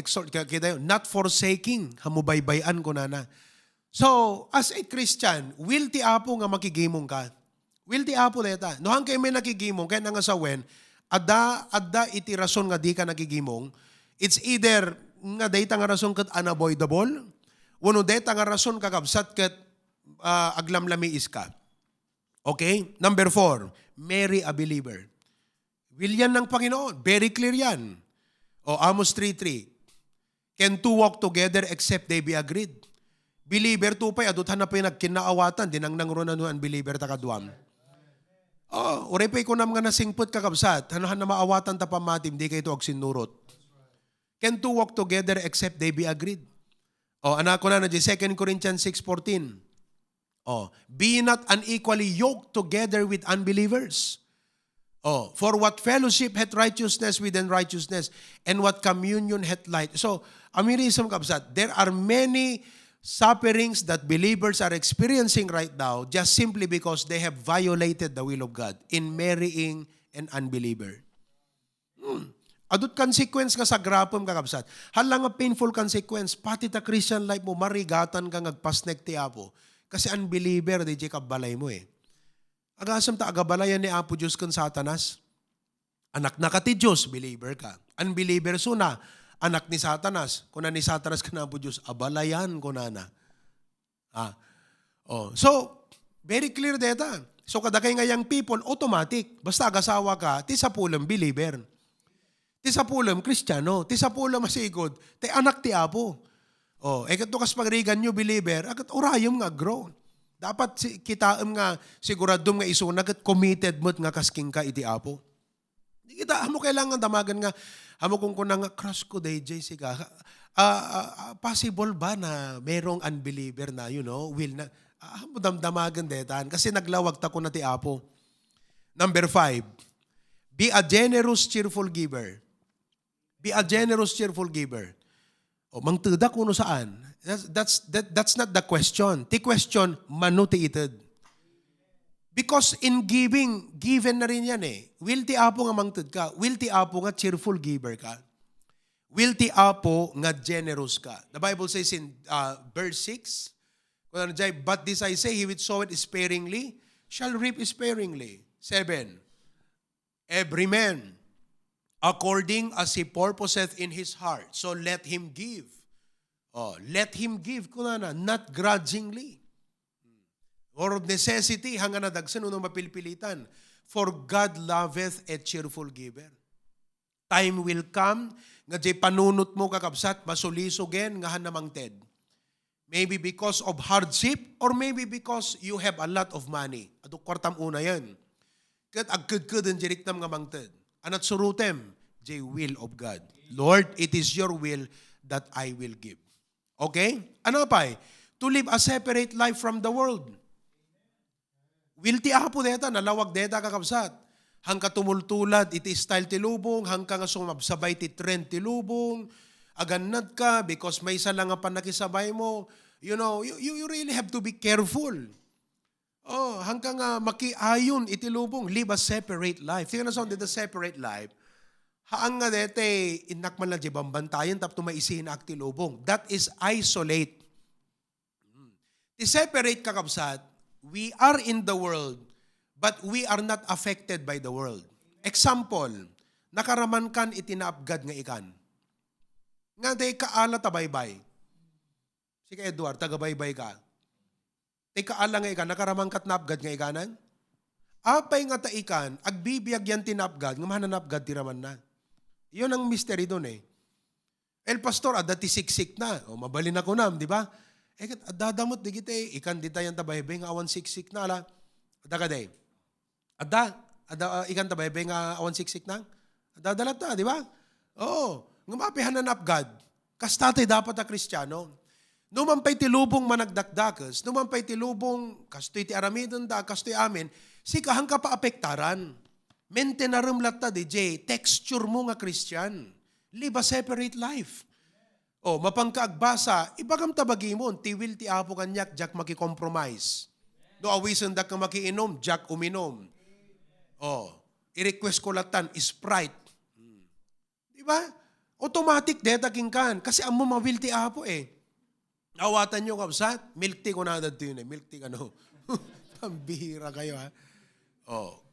not forsaking, hamubaybayan ko na. So, as a Christian, will ti Apo nga makigimong ka? Will ti Apo deta? No hang kayo may nakigimong, kaya nga sa wen, adda iti rason nga di ka nakigimong, it's either nga data nga rason kat unavoidable, wano data nga rason kakabsat kat aglamlami is ka. Okay? Number 4, marry a believer. Will yan ng Panginoon. Very clear yan. Amos 3:3. Can two walk together except they be agreed? Believer tupay, aduthan na pa yung nagkinaawatan, dinang nangrunan no unbeliever takaduam. Uray pa ko nam nga nasingput kakabsat, hanahan na maawatan ta pamatim, di kayo ito agsinurot. Can two walk together except they be agreed? Anak ko na 2 Corinthians 6:14. Be not unequally yoked together with unbelievers. For what fellowship hath righteousness with unrighteousness, and what communion hath light? So, amirism kabsat, there are many sufferings that believers are experiencing right now just simply because they have violated the will of God in marrying an unbeliever. Adut consequence nga sa grapom kakabsat. Hala nga painful consequence, pati ta Christian life mo, marigatan ka ngagpasnek ti Apo. Kasi unbeliever, di kabalay mo eh. Agasam ta agabalayan ni Apo Diyos kan Satanas. Anak na ka ti Diyos, believer ka. Unbeliever suna, anak ni Satanas. Kuna ni Satanas ka na Apo Diyos, abalayan ko na na. So, very clear data. So, kada kay ngayang people, automatic. Basta agasawa ka, ti sa pulam, believer. Ti sa pulam, Kristiyano. Ti sa pulam, masigod. Ti anak ti Apo. Kato kas pagrigan nyo, believer, agat orayom nga grow. Dapat kitaam nga siguradom nga iso, nagat committed mo't nga kasking ka iti Apo. Di kita, hamo kailangan damagan nga, hamo kung kuna nga, crush ko day, Jessica, possible ba na merong unbeliever na, will na, hamo damdamagan detan, kasi naglawag ta ko na ti Apo. Number 5, be a generous, cheerful giver. Be a generous, cheerful giver. O, mangtuda kuno saan? That's not the question. The question, manutiited. Because in giving, given na rin yan eh. Will ti apo nga mangtud ka? Will ti apo nga cheerful giver ka? Will ti apo nga generous ka? The Bible says in verse 6, but this I say, he which soweth sparingly shall reap sparingly. 7, every man according as he purposeth in his heart, so let him give. Oh, let him give, kunana, not grudgingly. Or of necessity, hanggang nadagsan, unong mapilpilitan. For God loveth a cheerful giver. Time will come, nga jay panunot mo kakabsat, masulisogen, nga hanamangted. Maybe because of hardship, or maybe because you have a lot of money. Ato kwartam una yan. Kat agkudkud ang jiriktam nga mangted. Anat surutem, jay will of God. Lord, it is your will that I will give. Okay? Ano pa eh? To live a separate life from the world. Will ti apo deta, nalawag deta kakabsat. Hangka tumultulad, iti style ti lubong, hangka nga sumabsabay ti trend ti lubong, aganad ka because may isa lang nga panakisabay mo. You know, you really have to be careful. Oh, hanggang makiayon iti lubong, live a separate life. Tingnan na sa the separate life. Haang nga dete, inak man lang di bambantayan, tapos maisihin akti lubong. That is isolate. The separate kakabsat, we are in the world, but we are not affected by the world. Example, nakaraman kan itinaapgad nga ikan. Nga day kaala tabaybay. Si ka Edward, tagabaybay ka. Ika ala nga ikan, nakaramang kat napgad nga ikanan? Apay nga ta ikan, agbibiyag yan tinapgad, nga mahananapgad tiraman na. Yun ang mystery doon eh. El pastor, adati siksik na. O mabalin ako nam, di ba? Eh, adadamot di kita eh. Ikan di tayo tabaybay nga awan siksik na ala. Ada ka day. Ikan tabaybay nga awan siksik na. Adadalat na, di ba? Oo. Nga mapihananapgad. Kastate dapat a Kristiyano. Numampay ti lubong managdakdakas, numampay ti lubong, kastoy ti aramidon da, kastoy amin, si kahang ka pa apektaran. Maintenarum latta DJ, texture mo nga Christian. Live a separate life. O, mapangkaagbasa, ibagam tabagi mo, ti will ti apo kanyak, jak makikompromise. No awisan da ka makiinom, jak uminom. O, i-request ko latan, Sprite. Diba? Automatic deta kingkan, kasi amo mawil ti apo eh. Awatan nyo kapsat, milk tea ko na dito yun eh. Milk tea ano. Pambihira kayo ha. Oh.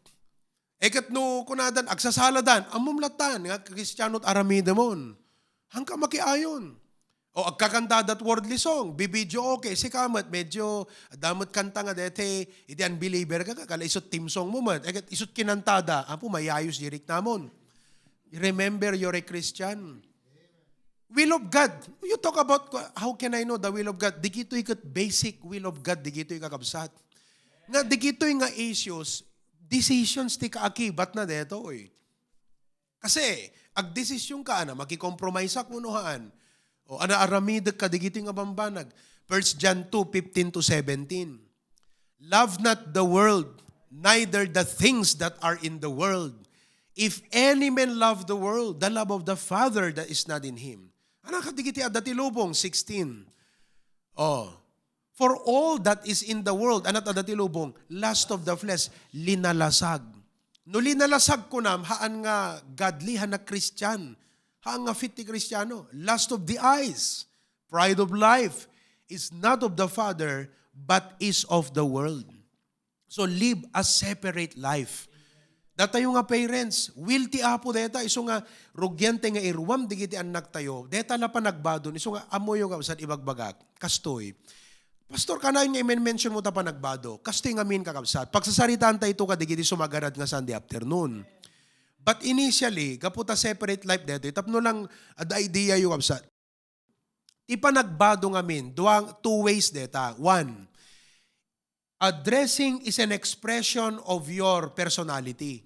Ekat no kunadan, agsasaladan, amumlatan, nga Kristiyano't aramida mon. Hangka makiayon. O agkakantadat wordly song, bibidyo okay, si kamat, medyo damot kanta nga dete, iti unbeliever ka, kala isot team song mo man. Ekat isot kinantada, apo mayayos dirik namon. Remember you're a Christian. Will of God. You talk about how can I know the will of God? Digito ikat basic will of God, digito ikakabsat. Nga digito nga issues, decisions ti kaakibat na deto eh. Kasi, ag desisyon ka na, makikompromise sa kunuhaan. O ana aramidag ka, digito nga bambanag. 1 John 2:15-17. Love not the world, neither the things that are in the world. If any man love the world, the love of the Father that is not in him. Anak kadigiti adati lubong, 16. Oh. For all that is in the world, anak adati lubong, lust of the flesh, linalasag. No linalasag ko nam, haan nga godly, haan na Christian, haan nga fit ti Kristiyano. Lust of the eyes, pride of life, is not of the Father, but is of the world. So live a separate life. Datayo nga parents, will ti apo deta, iso nga rugyante nga irwam, digiti anak tayo, deta na panagbadon, iso nga amoyo nga sa ibagbagak, kastoy. Pastor, kanayon nga i-mention mo ta panagbado, kastoy nga min kakabsat. Pagsasaritaan tayo ito ka, digiti sumagarad nga Sunday afternoon. But initially, kaputa separate life dito, tapno lang ada idea yung kabsat. Ti panagbado nga min, two ways deta. One, dressing is an expression of your personality.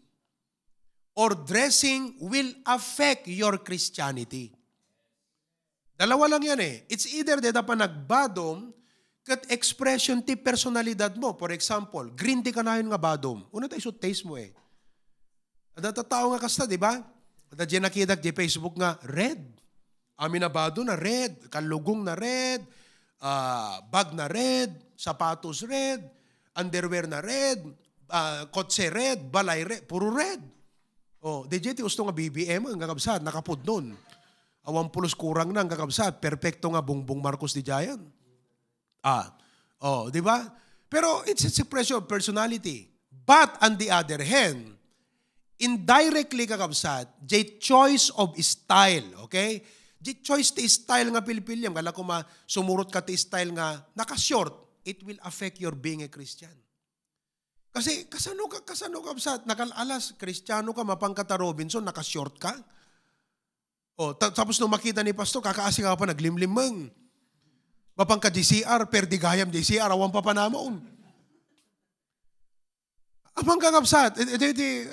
Or dressing will affect your Christianity. Dalawa lang yan eh. It's either deta pa nagbadom kat expression ti personalidad mo. For example, green tea ka na yun nga badom. Una tayo so taste mo eh. Ada tao nga kasta, di ba? Ada dyan nakita di Facebook nga, red. Aminabado na red, kalugong na red, bag na red, sapatos red, underwear na red, kotse red, balay red, puro red. Di dyan ti usto nga BBM, ang kakabsat, nakapod nun. 80 kurang na ang kakabsat, perfecto nga Bongbong Marcos di Jayan. Di ba? Pero it's expression of personality. But on the other hand, indirectly kakabsat, the choice of style, okay? The choice ti style nga Pilipiliam, kala ko sumurot ka ti style nga naka-short, it will affect your being a Christian. Kasi kasano kakabsat, nakalalas, Kristiyano ka, mapangkata Robinson, naka-short ka. Tapos nung makita ni Pastor, kakaasi ka pa, naglimlimang. Mapangka DCR, perdigayam DCR, awan pa panamaon. Amang kakabsat,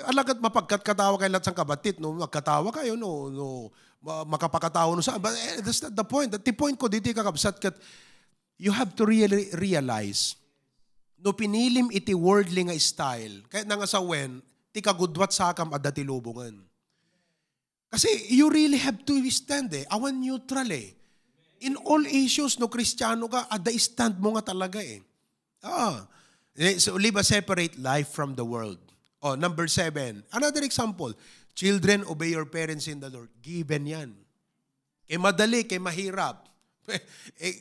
alagat mapagkat-katawa kayo lahat sang kabatit, no? Magkatawa kayo, no? Makapakatawa no sa. But that's not the point. The point ko dito kakabsat, kat you have to really realize, no pinilim iti worldly nga style, kahit nga sa wen, ti kagudwat sakam at dati lubungan. Kasi you really have to stand awan neutral In all issues, no Kristiyano ka, ada stand mo nga talaga So live a separate life from the world. Number 7. Another example. Children, obey your parents in the Lord. Given yan. Kay madali, kay mahirap.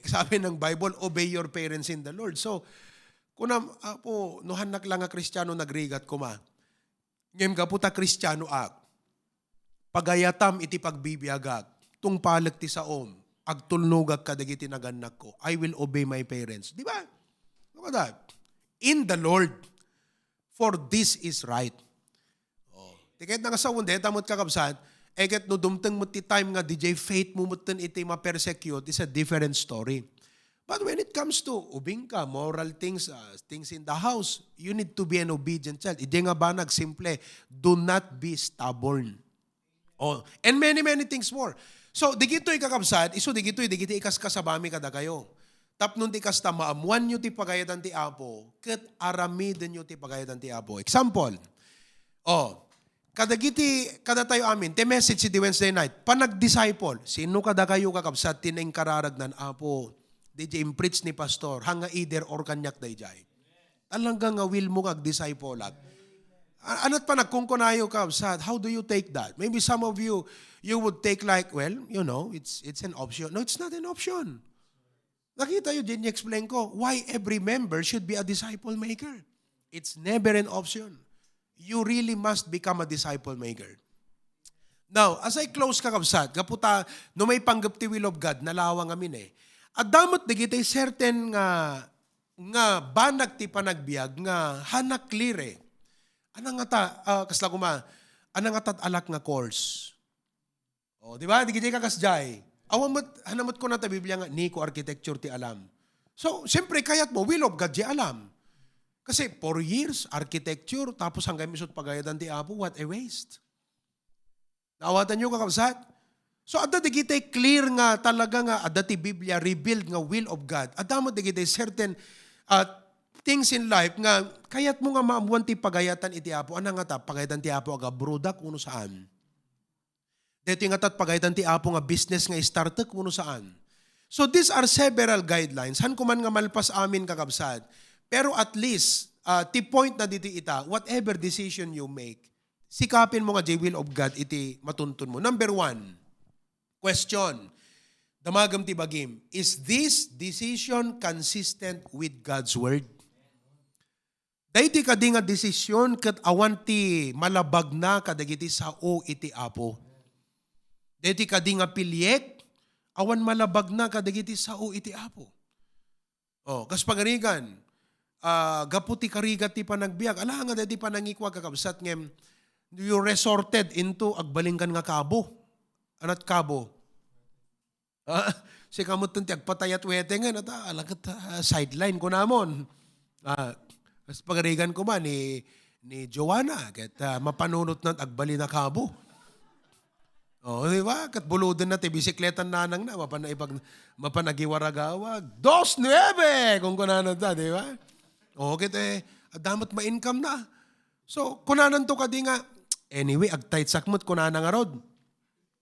Sabi ng Bible, obey your parents in the Lord. So, kung nuhanak lang nga Kristiyano nagrigat ko ngayon ka puta Kristiyano pagayatam iti pagbibiyagag, tung palag ti saom, agtulnugag kadagiti naganak ko, I will obey my parents. Di ba? Look at that. In the Lord, for this is right. Tikit na nga sa wunde, tamot kakabsat, eket no dumteng mo ti time nga DJ faith mo mutin iti ma-persecute, is a different story. But when it comes to ubing ka, moral things, things in the house, you need to be an obedient child. Hindi nga ba nagsimple, do not be stubborn. And many, many things more. So, digito'y kakabsat, digito'y ikas kasabami kada kayo. Tapnon ti kasta maamuan nyo ti pagayatan ti Apo, ket aramiden nyo ti pagayatan ti Apo. Example, kada tayo amin, ti message si Wednesday night, panag-disciple, sino kada kayo kakabsat, tineng kararagnan Apo, DJ impreach ni Pastor, hanga either or kanyak dayjay. Talagang nga will mo kag-disciple Anat pa nagkungkunayo kakabsat, how do you take that? Maybe some of you would take like, well, it's an option. No, it's not an option. Nakita yun, din explain ko, why every member should be a disciple maker. It's never an option. You really must become a disciple maker. Now, as I close kakabsat, kaputa, no may panggap ti will of God, nalawang amin At damot digitay certain nga banag ti panagbiag, nga hanak clear Anang nga ta, kasla kuma, anang nga alak nga course. Di ba? Digitay kakasjay. Hanamot ko na ta Biblia nga, Nico architecture ti alam. So, siyempre, kayat mo, will of God di alam. Kasi 4 years, architecture, tapos hanggang misot pagayadan ti Apo, what a waste. Naawatan nyo kakabsat? So, adda digitay clear nga talaga nga, adda ti Biblia, revealed nga will of God. Adda mo digitay certain things in life nga, kayat mo nga maamuan ti pagayatan iti Apo. Anang nga ta, pagayatan ti Apo, aga brudak, uno saan. Dito yung atat pagayatan ti Apo nga business nga startup kuno saan. So these are several guidelines. Han kuman nga malpas amin kakabsat. Pero at least, ti point na dito whatever decision you make, sikapin mo nga the will of God iti matuntun mo. Number 1, question. Damagam ti bagim, is this decision consistent with God's word? Dahiti ka di nga desisyon kat awan ti malabag na kadagiti sao iti Apo. Deti ka di nga pilyek, awan malabag na kadagiti sao iti Apo. Kas pagarigan, gaputi karigat ti panagbiag, ala nga deti panangikwag kakabsat ngem, you resorted into agbalingkan nga kabo. Anat kabo? Si kamot ti agpatayat wete nga, alagat sideline ko namon. Kas pagarigan ko ba ni Joanna, ket mapanunot na agbali na kabo. Di ba? Kat buludan na, bisikletan nanang na, mapanagiwaragawag. 2.9! Kung kunanan ta, di ba? Damat ma-income na. So, kunanan to ka di nga, Anyway, agtayt sakmot ko na nga rod.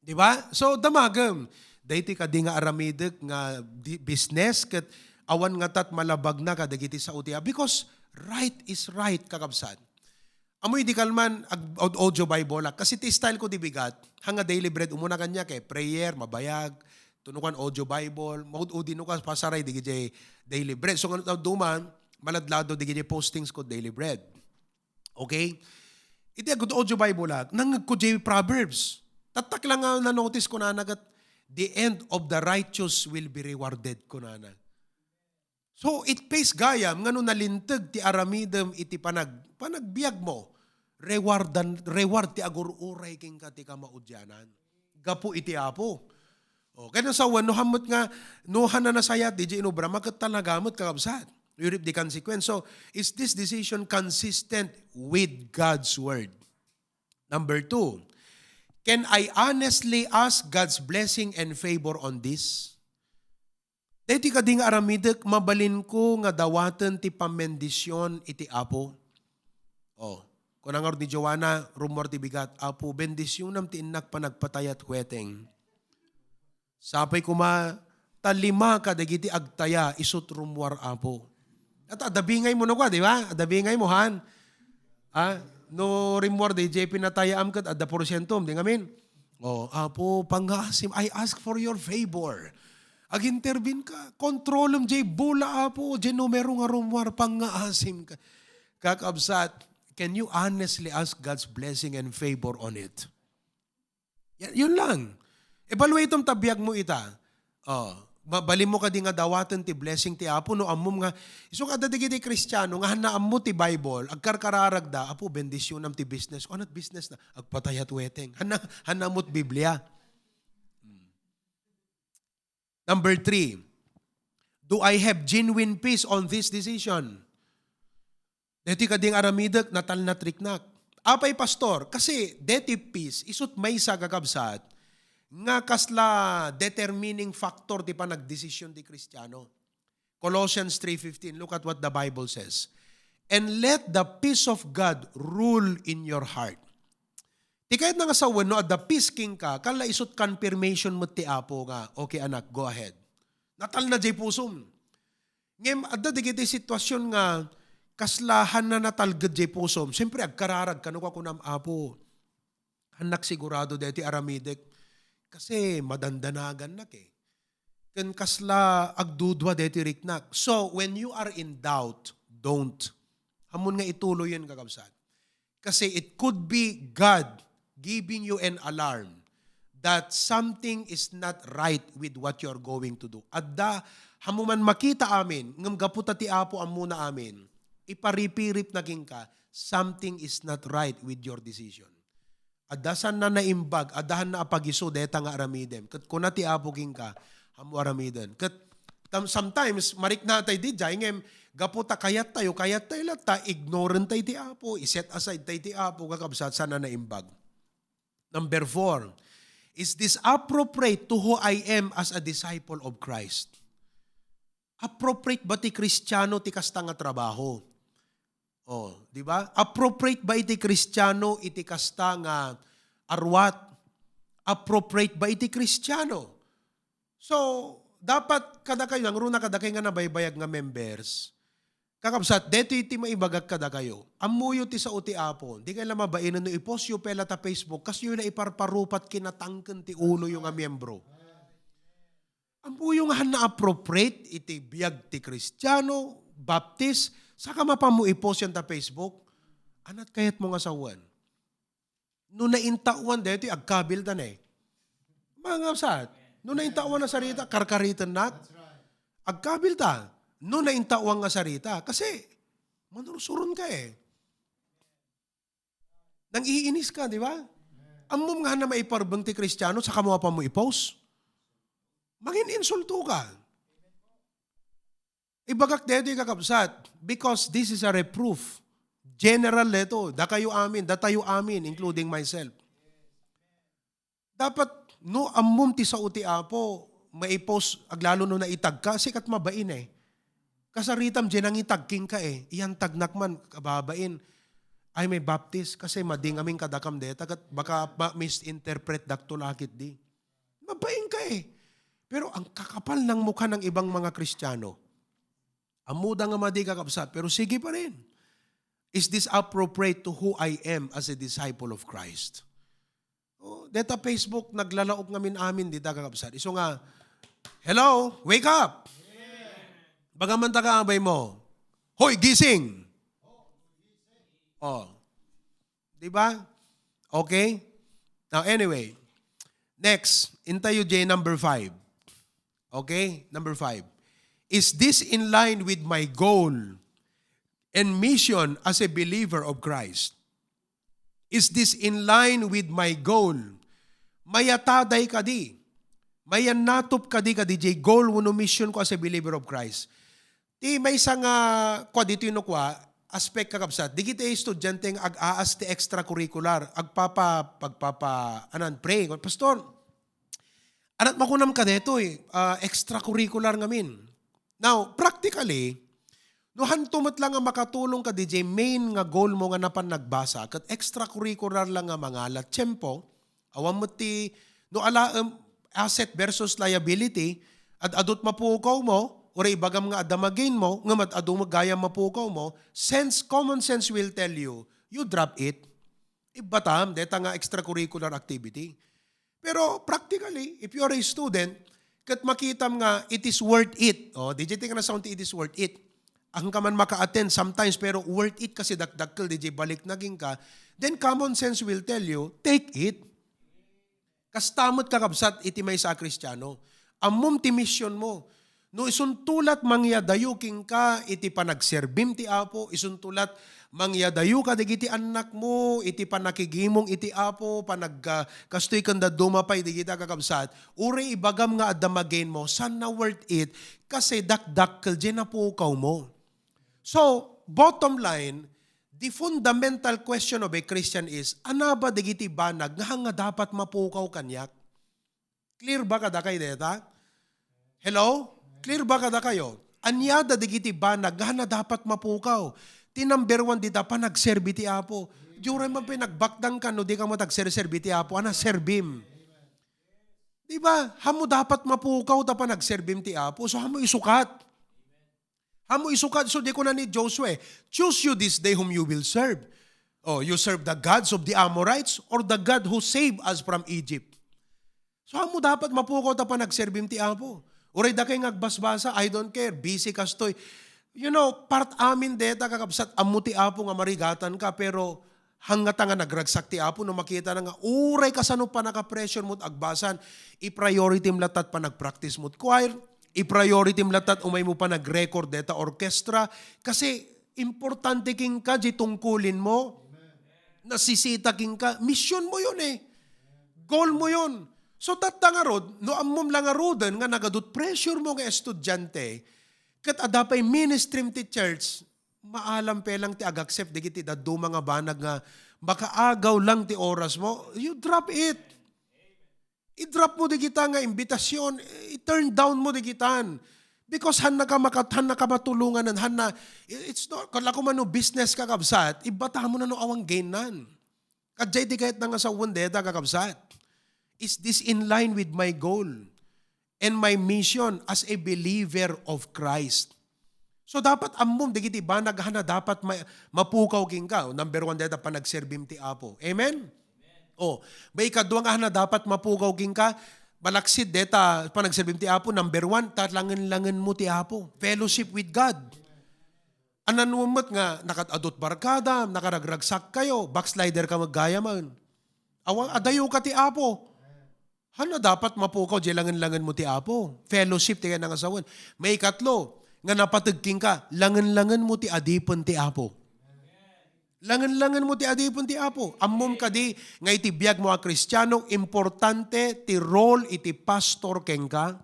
Di ba? So, damagam. Dayti ka di nga aramidek nga business kat awan nga tat malabag na kadagiti sa utia. Because right is right, kakabsat. Amoy di kalman audio Bible. Kasi ti style ko di bigat. Hanga daily bread, umuna kanya kay prayer, mabayag, tunukan audio Bible, maud-udi no ka pasaray di gijay daily bread. So, nga duman, maladlado di gijay postings ko daily bread. Okay? Iti agad audio Bible nang ko jay Proverbs. Tatak lang nga na-notice ko na nagat, the end of the righteous will be rewarded ko na. So, it pays gayam, nga no nalintag ti aramidem iti panagbiag mo, reward ti agur-uray king ka ti kamaudyanan. Gapu iti apo. O, kaya sa no hamot nga, no hananasayat, di inubra, magkatalagamot kakabsat. You reap the consequence. So, is this decision consistent with God's word? Number 2, can I honestly ask God's blessing and favor on this? Dahiti ka ding aramidek, mabalin ko nga dawatan ti pamendisyon iti apo. Oh, kung ang ni Joanna, rumor ti bigat, apo, bendisyonam ti inak panagpatayat huweteng. Sapay kuma, talima ka dagiti agtaya, isut rumwar apo. At adabingay mo no ka, di ba? Adabingay mo, han? No rimwar, di JP natayam kat, adda porsyentom, di ngamin? Oh, apo, pangasim, I ask for your favor. Ag-intervene ka, kontrolum, jay bula, apo, jay numero nga rumwar, pangasim ka. Kakabsat, can you honestly ask God's blessing and favor on it? Yun lang. Evaluate ang tabiyag mo ita. Mabalin mo ka di nga dawatan ti blessing ti apo no amom nga iso ka dadigiti Kristiyano nga hanaam mo ti Bible agkarkararag da apo bendisyonam ti business o anat business na agpatayat weteng hanamot Biblia. Number 3, do I have genuine peace on this decision? Deti ka ding aramidek natal na triknak. Apay pastor kasi deti peace isut may sa kakabsat nga kasla determining factor ti pa nagdesisyon ti Kristiyano. Colossians 3:15, look at what the Bible says. And let the peace of God rule in your heart. Ti kahit nga sa no, at the peace king ka, kala isut confirmation mo ti apo nga, okay anak, go ahead. Natal na jay pusum. Ngem, adda digiti sitwasyon nga, kaslahan na natalgad jay pusum, siyempre agkararag, kano ka kunam apo. Hanak sigurado deti aramidek, kasi madandanagan na ke. Kan kasla agdudwa deti riknak. So, when you are in doubt, don't. Hamun nga ituloy yan kakabsat. Kasi it could be God giving you an alarm that something is not right with what you're going to do. Adda, hamuman makita amin, ngam gaputa ti apo amuna amin, iparipirip naging ka, something is not right with your decision. Adasan na naimbag, adahan na apagiso, deta nga aramidem. Kat kuna ti apoging ka, hamu aramiden. Kat sometimes, marik na tayo di jay, ngem, gaputa kayat tayo lata, ignorant tayo ti apo, iset aside tayo ti apo, kakabsat, sana naimbag. Number 4, is this appropriate to who I am as a disciple of Christ? Appropriate ba ti Kristiyano ti kasta nga trabaho? Oh, di ba? Appropriate ba iti Kristiyano iti kasta nga arwat? Appropriate ba iti Kristiyano? So, dapat kada kayo, ang runa kada kayo nga nabaybayag nga members, kakabsat, deto iti maibagag kada kayo. Amuyo ti sa uti apo, di kayo lamabainan no ipost yung pela ta Facebook, kasi yun na iparparupat kinatangken ti ulo yung nga membro. Amuyo nga na-appropriate iti biyag ti Kristiyano, Baptist, saka mapamu i-post yan ta Facebook, anat kayat mo nga sawan. No naintawan dito, agkabil ta na eh. Mga sat, no naintawan na sarita, karkaritan nat, agkabil ta. No naintawan nga sarita, kasi manurusuron ka eh. Nang iinis ka, di ba? Amom nga na maiparbang ti Kristiyano, saka mo pa mo i-post. Magin-insulto ka. Ibagak dito yung kakabsat, because this is a reproof. General leto, da tayo amin, including myself. Dapat, no, amum ti sa uti apo, maipost, aglalo no na itag ka, sikat mabain eh. Kasaritam, dyan ang itagking ka eh. Iyan tagnak man, kababain. ay may baptist kasi mading aming kadakam deta kat baka misinterpret dakto lakit di. Mabaing ka eh. Pero ang kakapal ng mukha ng ibang mga Kristiyano, amuda nga madi kakapsat, pero sige pa rin. Is this appropriate to who I am as a disciple of Christ? Oh, deta Facebook, naglalaok ngamin amin dita kakapsat. Iso nga, hello, wake up! Bagaman tagaabay mo, hoy, gising! Oh. Di ba? Okay? Now anyway, next, intayo J number 5. Okay? Number 5. Is this in line with my goal and mission as a believer of Christ? Is this in line with my goal? Mayataday ka di. Mayanatop ka di J goal no mission ko as a believer of Christ. Ti may isang kwa dito yun kwa, aspect kakabsat. Di kita estudyante ang ag-aas ti extracurricular. Pray. Pastor, anat makunam ka dito extracurricular ngamin. Now, practically, nohan tumot lang nga makatulong ka DJ, main nga goal mo nga napan nagbasa, kat extracurricular lang nga mga latsyempo, awam mo ti, no ala asset versus liability, at adot mapukaw mo, or ibagam nga adamagin mo, nga matadong magayang mapukaw mo, common sense will tell you, you drop it. Ibatam, deta nga extracurricular activity. Pero practically, if you are a student, kat makitam nga, it is worth it. O, DJ ka na sound, it is worth it. Ang ka man maka-attend sometimes, pero worth it kasi dakdakkel, DJ balik naging ka, then common sense will tell you, take it. Kastamot kakabsat, iti may sa Kristiyano. Amom ti mission mo. No isuntulat mangyadayuking ka, iti panagserbim ti Apo, isuntulat mangyadayo ka digiti anak mo, iti panakigimong iti Apo, kastoy kanda dumapay digita kakabsat, uri ibagam nga adamagin mo, sana worth it, kasi dakdakkel dyan na pukaw mo. So, bottom line, the fundamental question of a Christian is, ana ba digiti banag nga dapat mapukaw kanyak? Clear ba kada kay deta? Hello? Clear ba kada kayo? Anyada digiti banag nga dapat mapukaw. Ti number 1 di dapat nagserbi ti Apo. Diyoray man pinagbakdang ka no di ka mo tagserbi ti Apo. Ana serbim. Di ba? Hamo dapat mapukaw dapat nagserbim ti Apo. So hamo isukat. Hamo isukat. So di ko na ni Joshua. Choose you this day whom you will serve. Oh, you serve the gods of the Amorites or the God who saved us from Egypt. So hamo dapat mapukaw dapat nagserbim ti Apo. Uray da kay ngagbasbasa, I don't care, busy kastoy. You know, part amin deta kakabsat, amuti Apo nga marigatan ka, pero hanggat nga nagragsak ti Apo, no makita na nga, uray kasano pa naka-pressure mo't agbasan, i-priority mlatat pa nag-practice mo't choir, i-priority mlatat umay mo pa nag-record deta orkestra, kasi importante king ka, di tungkulin mo, nasisita king ka, mission mo yun eh, goal mo yun. So nga rod, no amom lang nga rodan nga nagadot pressure mo nga estudyante, kat adapay ministry ti church, maalam pe lang ti ag-accept digiti daddo mga banag nga makaagaw lang ti oras mo, you drop it. I-drop mo digita nga imbitasyon, i-turn down mo digitan. Because han nakamatulungan, it's not, kala ko man no business kakabsat, ibata mo na no awang gain nan. Kadjay di kahit na nga sa wundeda kakabsat. Is this in line with my goal and my mission as a believer of Christ? So dapat amom digiti ba naghana dapat mapukaw king ka. Number 1 deta panagserbim ti Apo. Amen? O, bay kadwa nga dapat mapukaw king ka. Balaksid deta panagserbim ti Apo. Number 1, tatlangan-langan mo ti Apo. Fellowship with God. Ananumot nga nakatadot barkada, nakaragragsak kayo, backslider ka maggaya man. Awang adayo ka ti Apo. Hana dapat mapukaw, di langan-langan mo ti Apo. Fellowship ti ka ng asawan. May ikatlo, nga napatagking ka, langan-langan mo ti adipon ti Apo. Langan-langan mo ti adipon ti Apo. Ammom ka di, nga iti biyag mo a Kristiyano, importante ti role iti pastor keng ka.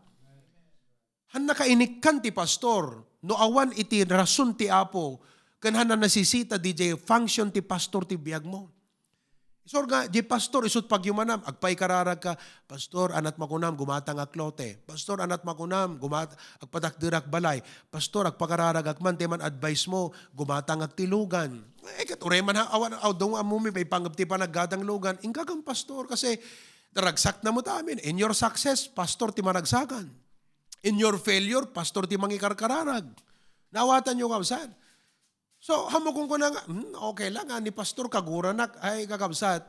Hana kainikan ti pastor, no awan iti rason ti Apo, kan hana nasisita DJ function ti pastor ti biyag mo. Isor nga, di pastor, isut pagyumanam, agpay kararag ka, pastor, anat makunam, gumatang aklote. Pastor, anat makunam, agpatakdirak balay. Pastor, agpakararag akman, teman advice mo, gumatang aktilugan. Katuray man ha, awan, dong amumi, may pangapti pa naggadang lugan. Ingka kang pastor, kasi daragsak na mo tamin. In your success, pastor, ti maragsakan. In your failure, pastor, ti mangikarkararag. Nawatan nyo kabsat. So, hamukong ko na nga, okay lang, ni pastor, kaguranak, ay kakabsat.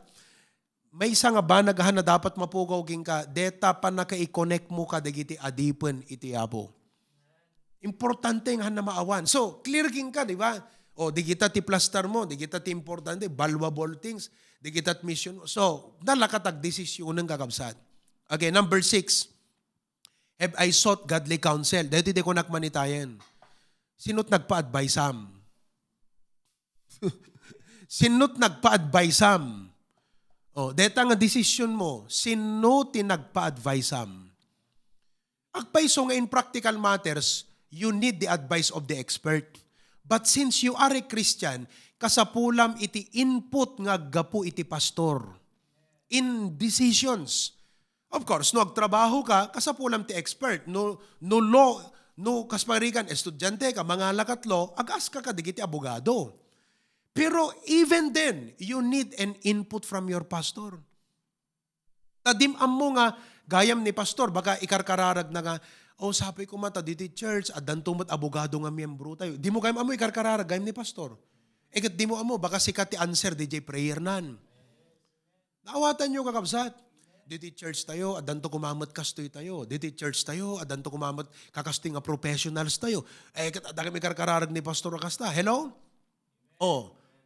May isa nga ba nagahan na dapat mapugaw king ka, deta pa naka-i-connect mo ka, dagiti adipen iti abo. Importante nga na maawan. So, clear king ka, di ba? O, di kita ti plaster mo, di kita ti importante, valuable things, di kita ti mission mo. So, nalakatag desisyon ng kakabsat. Okay, number 6. Have I sought godly counsel? Dito di ko nakmanitayan. Sino't nagpa-advisam? Sinot nagpa-advisam? O, deta nga desisyon mo, sino tinagpa-advisam? Agpaiso nga in practical matters, you need the advice of the expert. But since you are a Christian, kasapulam iti input nga gapu iti pastor in decisions. Of course, no agtrabaho ka, kasapulam ti expert. No law, no kasparikan, estudyante ka, mga lakatlo, agas ka digiti abogado. Pero even then, you need an input from your pastor. Tadimam mo nga, gayam ni pastor, baka ikarkararag na nga, sabi ko mata, diti church, adan tumat abogado nga miyembro tayo. Di mo gayam amo ikarkararag, gayam ni pastor. Di mo amo, baka sikat ti answer, DJ prayer nan. Naawatan nyo kakabsat. Diti church tayo, adan to kumamot kastoy tayo. Diti church tayo, adan to kumamot kakastoy nga professionals tayo. Dagam ikarkararag ni pastor kasta. Hello?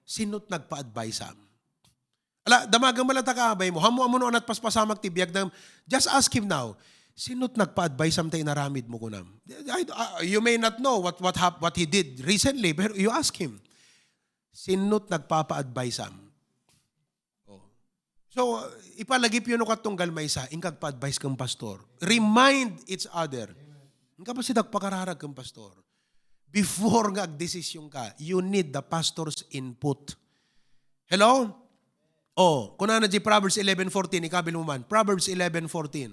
Sinot nagpa-advisam? Ala, damagang malata kaabay mo. Hamu no anat paspasamak ti biyag ng, just ask him now, sinot nagpa-advisam tayo naramid mo kunam? You may not know what he did recently, pero you ask him. Sinot nagpapa-advisam? So, ipalagip yun o katunggal may isa, ingkag pa-advise kang pastor. Remind each other. Ingka pa si nagpakararag kang pastor. Before nga ag-desisyon ka, you need the pastor's input. Hello? Kuna na di Proverbs 11:14, ikabil mo man. Proverbs 11:14.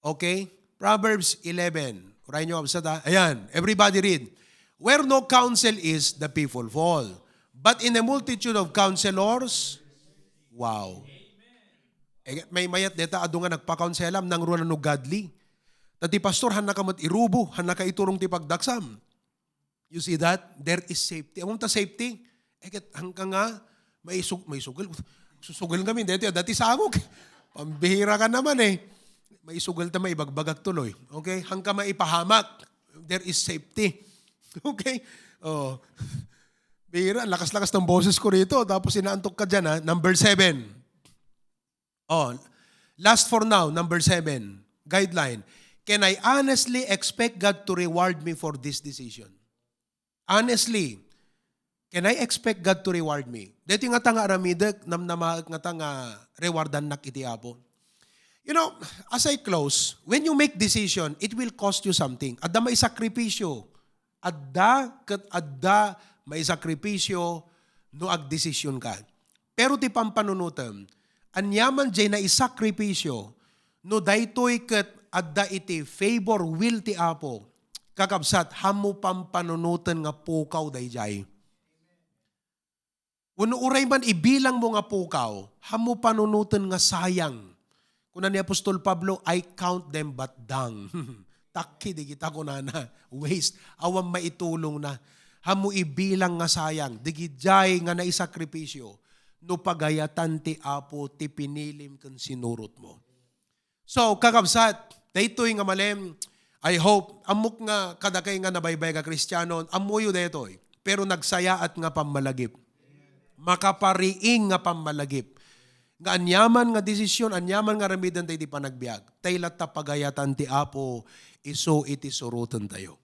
Okay? Proverbs 11. Urayin nyo kabsat ha? Ayan, everybody read. Where no counsel is, the people fall. But in a multitude of counselors, wow. May mayat deta adu nga nagpa-counselam nang ruwan no godly. Tati pastor, han nakamat irubo, han nakaiturong ti pagdaksam. You see that? There is safety. Among ta safety, hanggang nga, may sugal. Susugal kami, dati sangog. Pambihira ka naman May sugal ta maibagbagag tuloy. Okay? Hanggang maipahamak, there is safety. Okay? Bihira, lakas-lakas ng boses ko rito. Tapos inaantok ka dyan ha. Number 7. Last for now, number 7. Guideline. Can I honestly expect God to reward me for this decision? Honestly, can I expect God to reward me? Dito nga tanga aramidek, namnama nga tanga rewardan nak iti apo. You know, as I close, when you make decision, it will cost you something. Adda may sakripisyo. Adda may sakripisyo no ag-desisyon ka. Pero ti pampanunutan, anyaman jay na isakripisyo, no daytoy ket adda iti favor will ti apo, kakabsat, hamu pampanunutan nga pukaw dayjay. Uno uray man ibilang mo nga pukaw, hamu panunutan nga sayang. Kuna ni Apostol Pablo, I count them but dung. Takki di kita kunana, waste, awam maitulong na. Hamu ibilang nga sayang, digidjay nga naisakripisyo, no pagayatan ti apo ti pinilim kan sinurot mo. So, kakabsat, daytoy nga malem, I hope, amok nga kadakay nga nabaybay ka Kristiyano, amuyo daytoy, pero nagsayaat nga pamalagip. Makapariing nga pamalagip. Nga anyaman nga desisyon, anyaman nga ramidan tayo di panagbiag. Taylat ta pagayatan ti apo, iso iti surutan tayo.